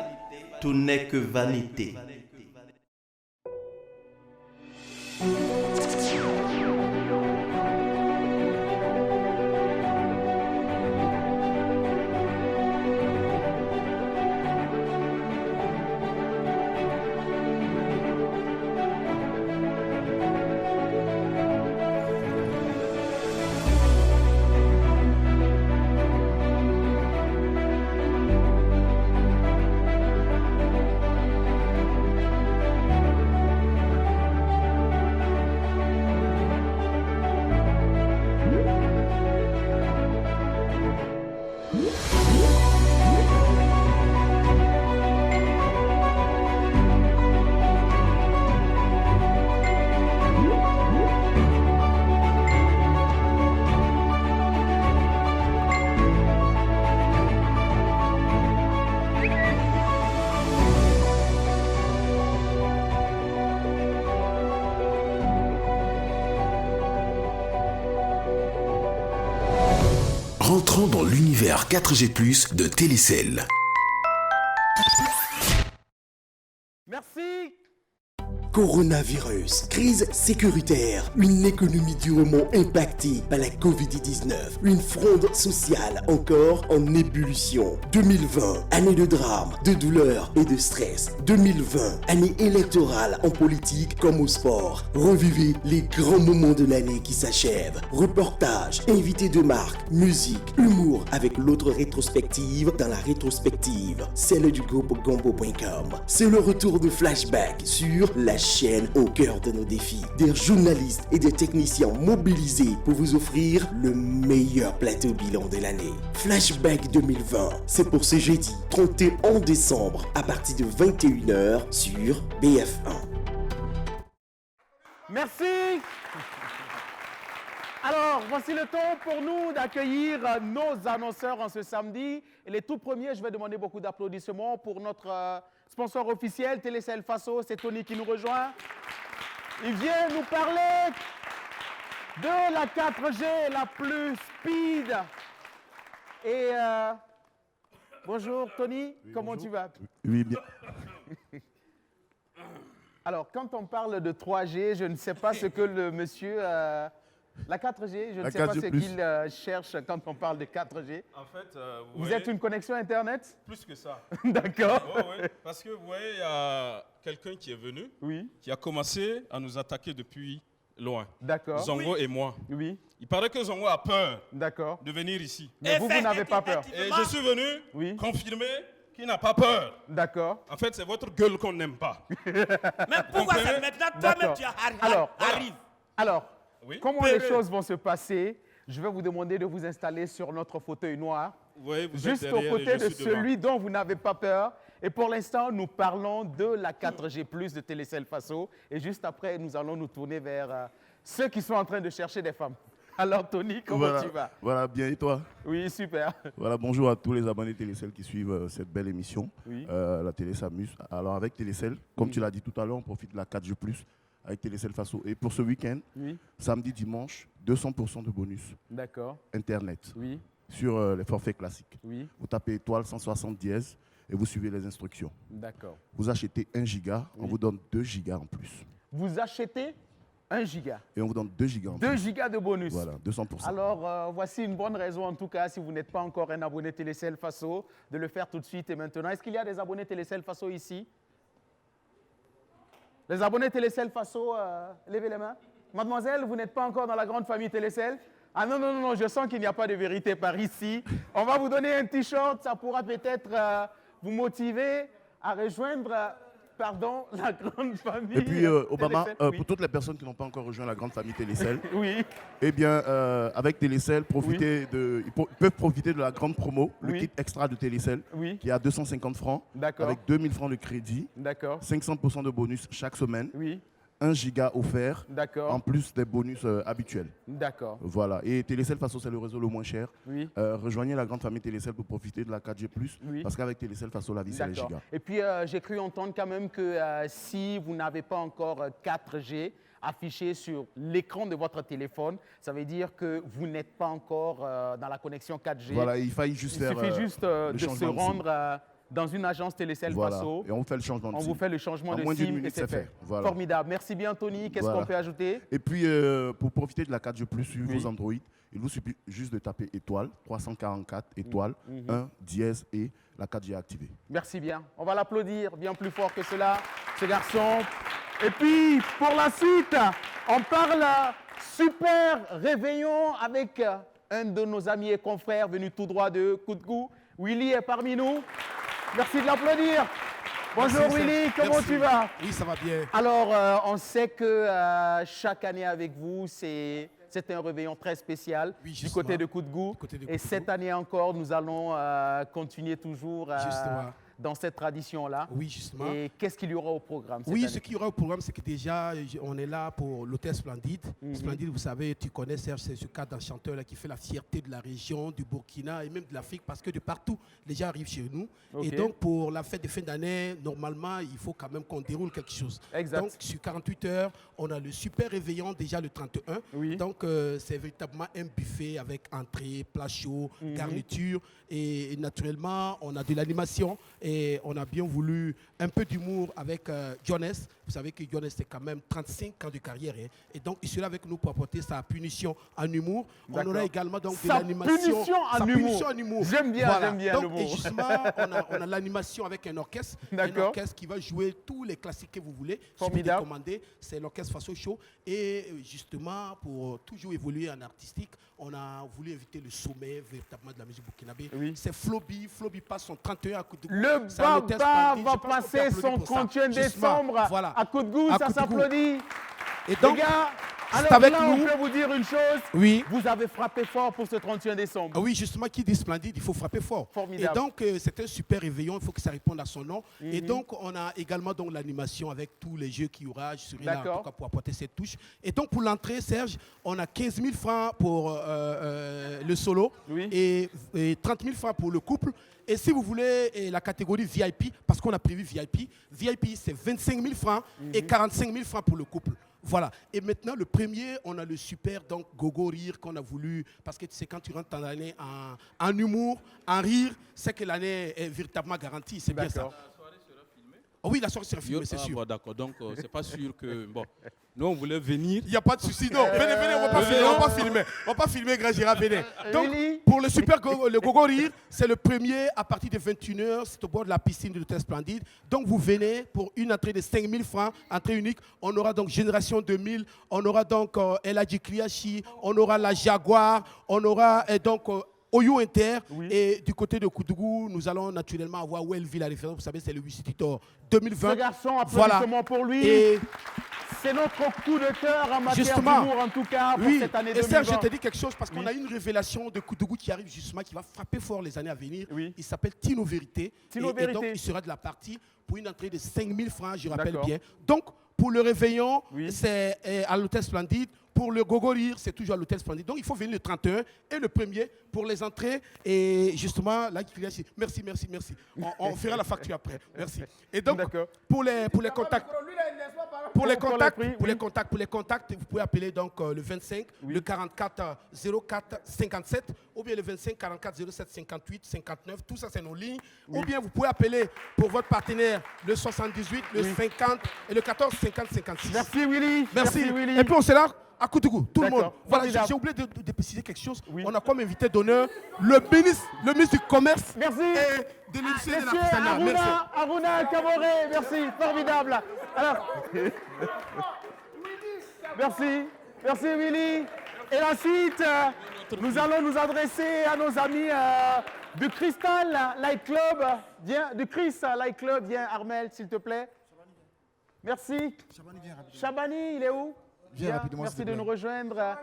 tout n'est que vanité. Rentrons dans l'univers 4G+ de Télécel. Merci. Coronavirus, crise sécuritaire, une économie durement impactée par la Covid-19, une fronde sociale encore en ébullition. 2020, année de drame, de douleur et de stress. 2020, année électorale en politique comme au sport. Revivez les grands moments de l'année qui s'achèvent. Reportages, invités de marque, musique, humour avec l'autre rétrospective dans la rétrospective, celle du groupe Gombo.com. C'est le retour de Flashback sur la chaîne au cœur de nos défis. Des journalistes et des techniciens mobilisés pour vous offrir le meilleur plateau bilan de l'année. Flashback 2020, c'est pour ce jeudi 31 décembre à partir de 21h sur BF1. Merci. Alors, voici le temps pour nous d'accueillir nos annonceurs en ce samedi. Et les tout premiers, je vais demander beaucoup d'applaudissements pour notre sponsor officiel, Télécel Faso. C'est Tony qui nous rejoint. Il vient nous parler de la 4G la plus speed. Et bonjour Tony, oui, comment bonjour. Tu vas? Oui, bien. Alors, quand on parle de 3G, je ne sais pas ce que le monsieur... la 4G, je ne sais pas ce qu'il cherche quand on parle de 4G. En fait, vous êtes une connexion Internet? Plus que ça. D'accord. Oui, parce que vous voyez, il y a quelqu'un qui est venu, qui a commencé à nous attaquer depuis loin. D'accord. Zongo et moi. Oui. Il paraît que Zongo a peur de venir ici. Mais vous n'avez pas peur. Et je suis venu confirmer qu'il n'a pas peur. D'accord. En fait, c'est votre gueule qu'on n'aime pas. Mais pourquoi c'est maintenant toi-même tu arrives? Alors, comment les choses vont se passer? Je vais vous demander de vous installer sur notre fauteuil noir, juste aux côtés de celui dont vous n'avez pas peur. Et pour l'instant, nous parlons de la 4G+, de Télécel Faso. Et juste après, nous allons nous tourner vers ceux qui sont en train de chercher des femmes. Alors, Tony, comment tu vas? Voilà, bien, et toi? Oui, super. Voilà, bonjour à tous les abonnés Télécel qui suivent cette belle émission. La télé s'amuse. Alors, avec Télécel, comme tu l'as dit tout à l'heure, on profite de la 4G+, avec Télécel Faso. Et pour ce week-end, samedi, dimanche, 200% de bonus. D'accord. Internet. Sur les forfaits classiques. Vous tapez étoile 160 dièse et vous suivez les instructions. D'accord. Vous achetez 1 giga, on vous donne 2 gigas en plus. Vous achetez 1 giga. Et on vous donne 2 gigas en plus. 2 gigas de bonus. Voilà, 200%. Alors, voici une bonne raison, en tout cas, si vous n'êtes pas encore un abonné Télécel Faso, de le faire tout de suite et maintenant. Est-ce qu'il y a des abonnés Télécel Faso ici? Les abonnés Télécel Faso, levez les mains. Mademoiselle, vous n'êtes pas encore dans la grande famille Télécel? Ah non, non, non, je sens qu'il n'y a pas de vérité par ici. On va vous donner un t-shirt, ça pourra peut-être vous motiver à rejoindre la grande famille. Et puis, Obama, Télécel, pour toutes les personnes qui n'ont pas encore rejoint la grande famille Télécel, oui. Eh bien, avec Télécel, ils peuvent profiter de la grande promo, le kit extra de Télécel, qui est à 250 francs, avec 2000 francs de crédit, 500% de bonus chaque semaine, 1 giga offert, en plus des bonus habituels. D'accord. Voilà. Et Télécel Faso, c'est le réseau le moins cher. Rejoignez la grande famille Télécel pour profiter de la 4G+, parce qu'avec Télécel Faso, la vie, c'est les gigas. Et puis, j'ai cru entendre quand même que si vous n'avez pas encore 4G affiché sur l'écran de votre téléphone, ça veut dire que vous n'êtes pas encore dans la connexion 4G. Voilà, il suffit juste de se rendre dans une agence Télécell Voilà. Passo. Et on fait le changement de On SIM. vous fait le changement En de moins d'une SIM et minute, c'est c'est fait. fait. Voilà. Formidable. Merci bien, Tony. Qu'est-ce Voilà. qu'on peut ajouter? Et puis, pour profiter de la 4G+, sur Oui. vos Android, il vous suffit juste de taper étoile, 344, étoile, 1, dièse, et la 4G est activée. Merci bien. On va l'applaudir bien plus fort que cela, ce garçon. Et puis, pour la suite, on parle super réveillon avec un de nos amis et confrères venu tout droit de Koudgou. Willy est parmi nous. Merci de l'applaudir. Bonjour Merci, Willy, Serge. comment Merci. tu vas? Oui, ça va bien. Alors, on sait que chaque année avec vous, c'est un réveillon très spécial du côté de Koudgou. Et cette année encore, nous allons continuer toujours dans cette tradition-là. Oui, justement. Et qu'est-ce qu'il y aura au programme cette Oui, année? ce qu'il y aura au programme, c'est que déjà, on est là pour l'hôtel Splendide. Splendide, vous savez, tu connais Serge, c'est ce cadre chanteur là qui fait la fierté de la région, du Burkina et même de l'Afrique, parce que de partout, les gens arrivent chez nous. Ok. Et donc, pour la fête de fin d'année, normalement, il faut quand même qu'on déroule quelque chose. Exact. Donc, sur 48 heures, on a le super réveillon déjà le 31. Donc, c'est véritablement un buffet avec entrée, plat chaud, garniture. Et naturellement, on a de l'animation et on a bien voulu un peu d'humour avec Jonas. Vous savez que Jonas, c'est quand même 35 ans de carrière. Hein. Et donc, il sera avec nous pour apporter sa punition en humour. On D'accord. aura également donc de Sa l'animation. punition en Sa humour. punition en humour. J'aime bien, Voilà. j'aime bien donc, le mot. Et justement, on a l'animation avec un orchestre. Un D'accord. orchestre qui va jouer tous les classiques que vous voulez. Formidable. Suffit de commander. C'est l'orchestre Faso Show. Et justement, pour toujours évoluer en artistique, on a voulu inviter le sommet véritablement de la musique burkinabé. C'est Floby. Floby passe son 31 à Koudgou. Le C'est un hôtel Baba splendide. va Je pense qu'on peut passer applaudir son pour ça. 31 Justement, décembre voilà. à Koudgou, À ça Koudgou. s'applaudit. Et donc, les gars, c'est alors avec là, nous. on peut vous dire une chose. Oui. Vous avez frappé fort pour ce 31 décembre. Ah oui, justement, qui dit Splendide, il faut frapper fort. Formidable. Et donc, c'est un super réveillon, il faut que ça réponde à son nom. Et donc, on a également donc l'animation avec tous les jeux qu'il y aura. Je serai là en tout cas, pour apporter cette touche. Et donc, pour l'entrée, Serge, on a 15 000 francs pour le solo et 30 000 francs pour le couple. Et si vous voulez la catégorie VIP, parce qu'on a prévu VIP, VIP c'est 25 000 francs et 45 000 francs pour le couple. Voilà. Et maintenant, le premier, on a le super donc gogo rire qu'on a voulu. Parce que tu sais, quand tu rentres dans l'année en humour, en rire, c'est que l'année est véritablement garantie. C'est bien ça. Oh oui, la soirée sera filmée, c'est sûr. Bon, d'accord, donc c'est pas sûr que... Bon, nous, on voulait venir. Il n'y a pas de souci, non. Venez, venez, on va pas filmer, on va pas filmer. On va pas filmer, Grand Gérard, venez. Donc, pour le super le gogo rire, c'est le premier à partir de 21h, c'est au bord de la piscine de l'hôtel Splendide. Donc, vous venez pour une entrée de 5 000 francs, entrée unique. On aura donc Génération 2000, on aura donc Eladji Kriachi, on aura la Jaguar, on aura donc... Oyo Inter, et du côté de Koudgou, nous allons naturellement avoir Wellville la référence. Vous savez, c'est le Wisitor 2020. Ce garçon, applaudissements pour lui. Et c'est notre coup de cœur en matière justement, d'humour, en tout cas, pour cette année et 2020. Serge, je te dis quelque chose, parce qu'on a une révélation de Koudgou qui arrive justement, qui va frapper fort les années à venir. Il s'appelle Tino Vérité. Tino Et Vérité. donc, il sera de la partie pour une entrée de 5 000 francs, je rappelle D'accord. bien. Donc, pour le réveillon, c'est à l'hôtel Splendide. Pour le gogo rire, c'est toujours à l'hôtel Splendide. Donc, il faut venir le 31 et le 1er pour les entrées. Et justement, là, merci, merci, merci. On fera la facture après. Merci. Et donc, pour les contacts, pour les contacts, vous pouvez appeler donc le 25, le 44 04 57, ou bien le 25 44 07 58 59. Tout ça, c'est nos lignes. Ou bien vous pouvez appeler pour votre partenaire le 78, le 50 et le 14 50 56. Merci Willy. Merci. Willy. Et puis on sera à Koudgou, tout le monde. Voilà, Formidable. j'ai oublié de préciser quelque chose. On a comme invité d'honneur le ministre du Commerce Merci. et de l'industrie de Monsieur l'artisanat. Merci. Aruna Kamoré, merci, formidable. Alors, merci Willy. Et la suite, nous allons nous adresser à nos amis du Crystal Light Club. Viens, du Chris Light Club, viens Armel, s'il te plaît. Merci. Chabani, il est où? Viens rapidement, merci s'il te de plaît. nous rejoindre.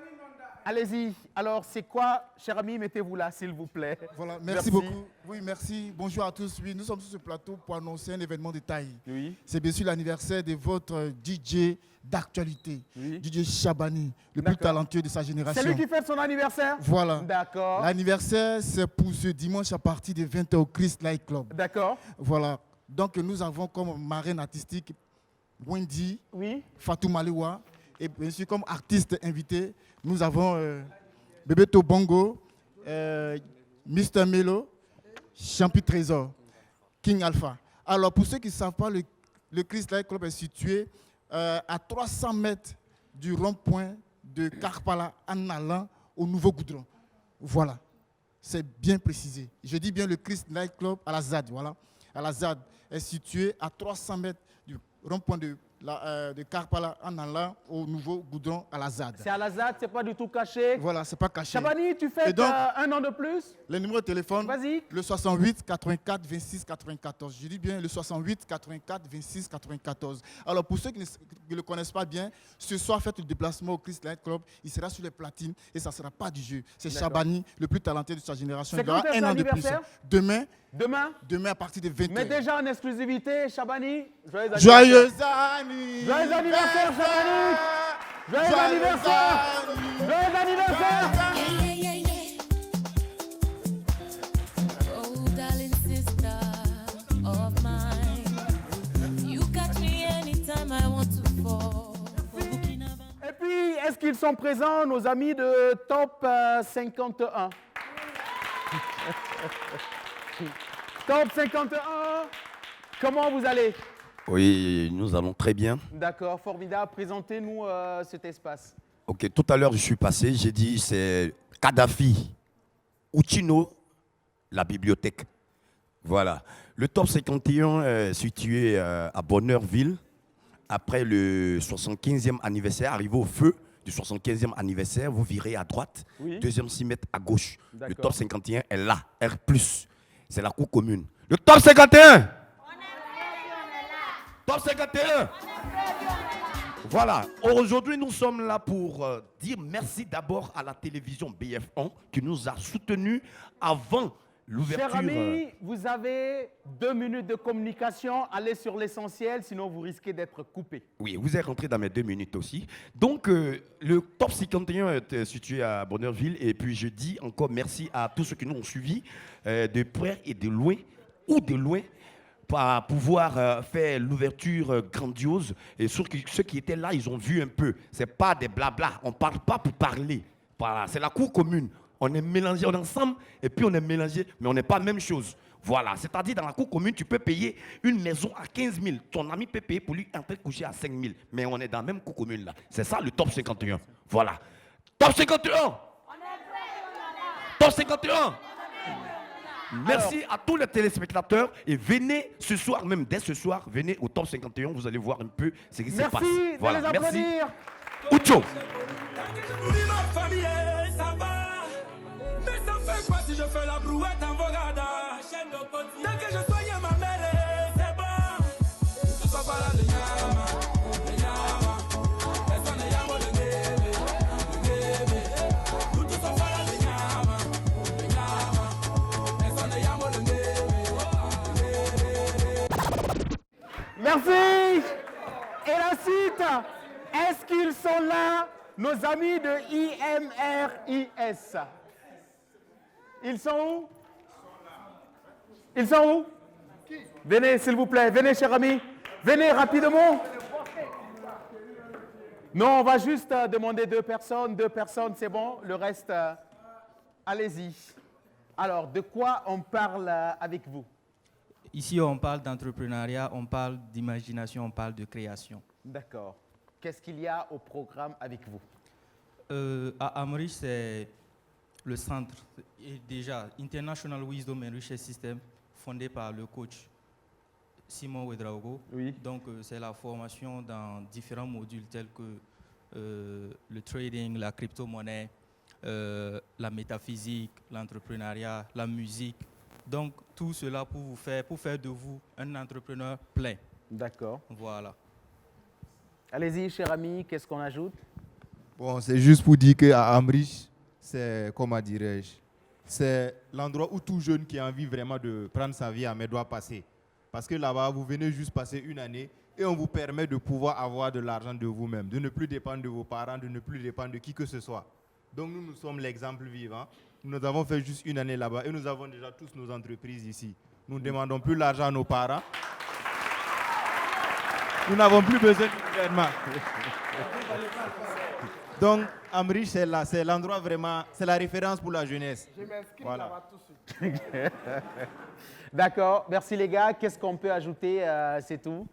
Allez-y. Alors, c'est quoi, cher ami, mettez-vous là, s'il vous plaît. Voilà, merci beaucoup. Oui, merci. Bonjour à tous. Oui, nous sommes sur ce plateau pour annoncer un événement de taille. Oui. C'est bien sûr l'anniversaire de votre DJ d'actualité, DJ Chabani, le plus talentueux de sa génération. C'est lui qui fête son anniversaire? Voilà. D'accord. L'anniversaire, c'est pour ce dimanche à partir de 20h au Chris Light Club. D'accord. Voilà. Donc, nous avons comme marraine artistique Wendy, Fatou Maliwa, et bien sûr, comme artiste invité, nous avons Bebeto Bongo, Mr. Melo, Champi Trésor. King Alpha. Alors, pour ceux qui ne savent pas, le Christ Light Club est situé à 300 mètres du rond-point de Karpala en allant au Nouveau Goudron. Voilà, c'est bien précisé. Je dis bien le Christ Light Club à la ZAD. Voilà, à la ZAD est situé à 300 mètres du rond-point de Karpala en allant au Nouveau Goudron à la ZAD. C'est à la ZAD, c'est pas du tout caché. Voilà, c'est pas caché. Chabani, tu fais donc, un an de plus. Le numéro de téléphone, le 68 84 26 94. Je dis bien le 68 84 26 94. Alors pour ceux qui ne le connaissent pas bien, ce soir faites le déplacement au Christ Light Club. Il sera sur les platines et ça ne sera pas du jeu. C'est Chabani, le plus talentueux de sa génération. Il aura un an de plus. Demain à partir de 20h. Mais déjà en exclusivité, Chabani, joyeux Joyeux anniversaire, Chabani! Joyeux anniversaire! Joyeux anniversaire! Oh, darling sister of mine, you catch me anytime I want to fall. Et puis, est-ce qu'ils sont présents, nos amis de Top 51? Top 51, comment vous allez? Oui, nous allons très bien. D'accord, formidable. Présentez-nous cet espace. Ok, tout à l'heure, je suis passé, j'ai dit c'est Kadhafi, Uchino, la bibliothèque. Voilà. Le top 51 est situé à Bonheurville. Après le 75e anniversaire, arrivé au feu du 75e anniversaire, vous virez à droite, deuxième 6 mètres à gauche. Le top 51 est là, R+. C'est la cour commune. Le top 51! Top 51! Voilà. Aujourd'hui, nous sommes là pour dire merci d'abord à la télévision BF1 qui nous a soutenus avant l'ouverture. Cher ami, vous avez 2 minutes de communication. Allez sur l'essentiel, sinon vous risquez d'être coupé. Oui, vous êtes rentré dans mes 2 minutes aussi. Donc, le top 51 est situé à Bonheurville. Et puis, je dis encore merci à tous ceux qui nous ont suivis de près et de loin, ou de loin, pour pouvoir faire l'ouverture grandiose. Et ceux qui étaient là, ils ont vu un peu. Ce n'est pas des blabla. On ne parle pas pour parler. Voilà, c'est la cour commune. On est mélangés, on est ensemble, et puis on est mélangés, mais on n'est pas la même chose. Voilà, c'est-à-dire dans la cour commune, tu peux payer une maison à 15 000. Ton ami peut payer pour lui entrer coucher à 5 000. Mais on est dans la même cour commune là. C'est ça le top 51. Voilà. Top 51. Top 51. Merci à tous les téléspectateurs et venez ce soir, même dès ce soir, venez au top 51, vous allez voir un peu ce qui se passe. Merci de les applaudir. Ucho. Mais ça fait quoi si je fais la brouette en Vogada? Dès que je soigne ma mêlée, c'est bon. Tu sois pas là de Yama, personne ne Yama de Neve. Tu sois pas là de Yama, personne ne Yama de Neve. Merci. Et la suite, est-ce qu'ils sont là, nos amis de IMRIS? Ils sont où? Ils sont où? Venez, s'il vous plaît. Venez, cher ami. Venez rapidement. Non, on va juste demander 2 personnes. 2 personnes, c'est bon. Le reste, allez-y. Alors, de quoi on parle avec vous? Ici, on parle d'entrepreneuriat, on parle d'imagination, on parle de création. D'accord. Qu'est-ce qu'il y a au programme avec vous? À Amri, c'est le centre, et déjà International Wisdom and Research System, fondé par le coach Simon Ouedraogo. Oui. Donc, c'est la formation dans différents modules tels que le trading, la crypto-monnaie, la métaphysique, l'entrepreneuriat, la musique. Donc, tout cela pour faire de vous un entrepreneur plein. D'accord. Voilà. Allez-y, cher ami, qu'est-ce qu'on ajoute? Bon, c'est juste pour dire qu'à Amri, c'est, comment dirais-je, c'est l'endroit où tout jeune qui a envie vraiment de prendre sa vie à main doit passer. Parce que là-bas, vous venez juste passer une année et on vous permet de pouvoir avoir de l'argent de vous-même, de ne plus dépendre de vos parents, de ne plus dépendre de qui que ce soit. Donc nous sommes l'exemple vivant. Nous avons fait juste une année là-bas et nous avons déjà tous nos entreprises ici. Nous ne demandons plus l'argent à nos parents. Nous n'avons plus besoin du gouvernement. Donc, Amrish, c'est l'endroit vraiment, c'est la référence pour la jeunesse. Je m'inscris Voilà. là-bas tout de suite. D'accord, merci les gars. Qu'est-ce qu'on peut ajouter, c'est tout?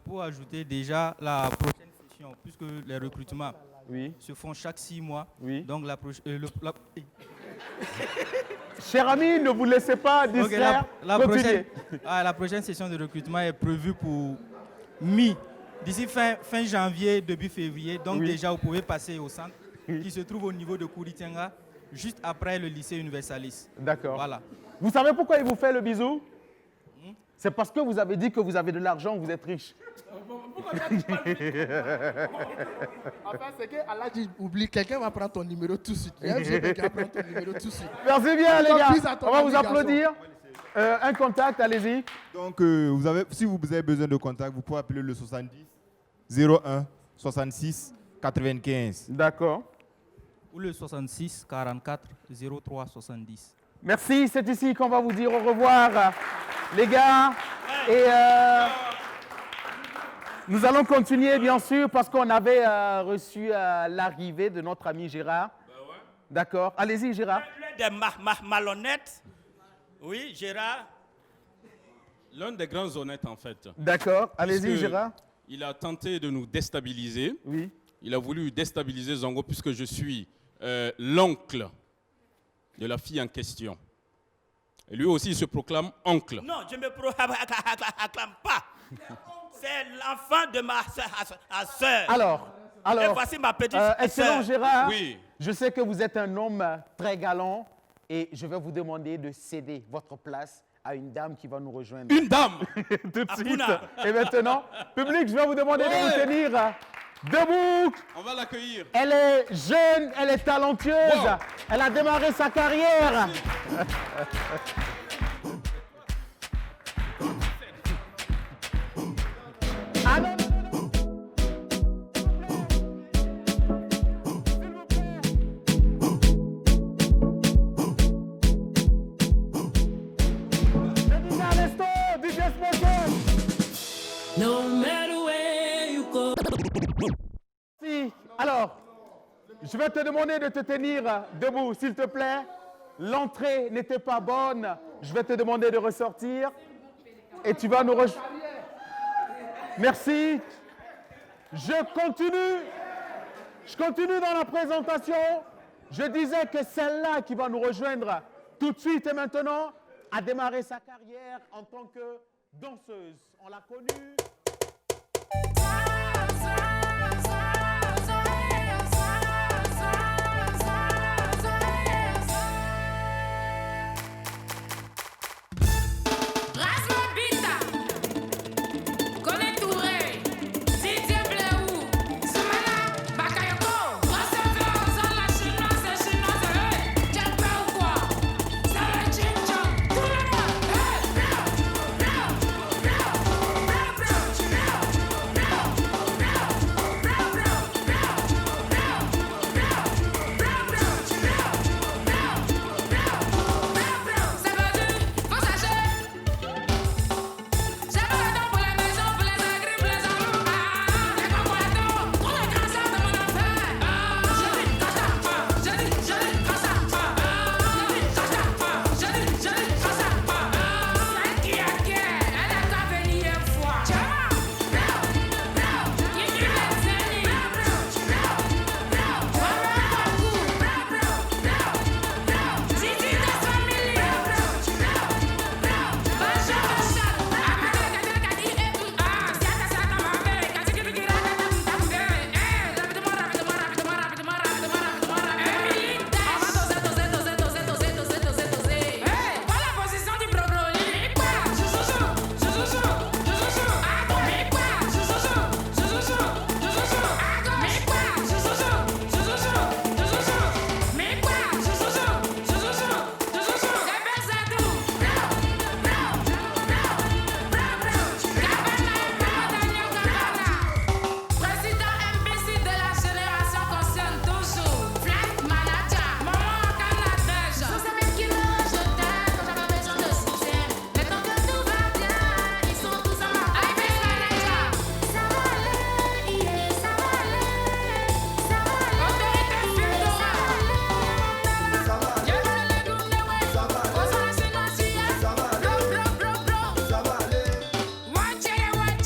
Pour ajouter déjà la prochaine session, puisque les recrutements se font chaque 6 mois. Donc la prochaine... Cher ami, ne vous laissez pas distraire. Continuez. La prochaine session de recrutement est prévue pour d'ici fin janvier, début février. Donc déjà, vous pouvez passer au centre qui se trouve au niveau de Kouritianga, juste après le lycée Universalis. D'accord. Voilà. Vous savez pourquoi il vous fait le bisou? C'est parce que vous avez dit que vous avez de l'argent, vous êtes riche. Enfin, c'est que Allah dit, oublie, quelqu'un va prendre ton numéro tout de suite. Il y a un vieux mec qui va prendre ton numéro tout de suite. Merci bien les gars. Bis à ton On va ami, vous applaudir. Un contact, allez-y. Donc, si vous avez besoin de contact, vous pouvez appeler le 70 01 66 95. D'accord. Ou le 66 44 03 70. Merci, c'est ici qu'on va vous dire au revoir, les gars. Et nous allons continuer, bien sûr, parce qu'on avait reçu l'arrivée de notre ami Gérard. D'accord. Allez-y, Gérard. L'un des malhonnêtes. Oui, Gérard. L'un des grands honnêtes, en fait. D'accord. Allez-y, Gérard. Il a tenté de nous déstabiliser. Oui. Il a voulu déstabiliser Zongo puisque je suis l'oncle de la fille en question. Et lui aussi, il se proclame oncle. Non, je ne me proclame pas. C'est l'enfant de ma soeur. Alors, et voici ma petite excellent sœur. Gérard, oui. Je sais que vous êtes un homme très galant et je vais vous demander de céder votre place à une dame qui va nous rejoindre. Une dame. Tout de suite. Et maintenant, public, je vais vous demander de vous tenir debout. On va l'accueillir. Elle est jeune, elle est talentueuse. Wow. Elle a démarré sa carrière. Ah non. No matter where you go. Alors, je vais te demander de te tenir debout, s'il te plaît. L'entrée n'était pas bonne. Je vais te demander de ressortir. Et tu vas nous rejoindre. Merci. Je continue dans la présentation. Je disais que celle-là qui va nous rejoindre tout de suite et maintenant a démarré sa carrière en tant que danseuse. On l'a connue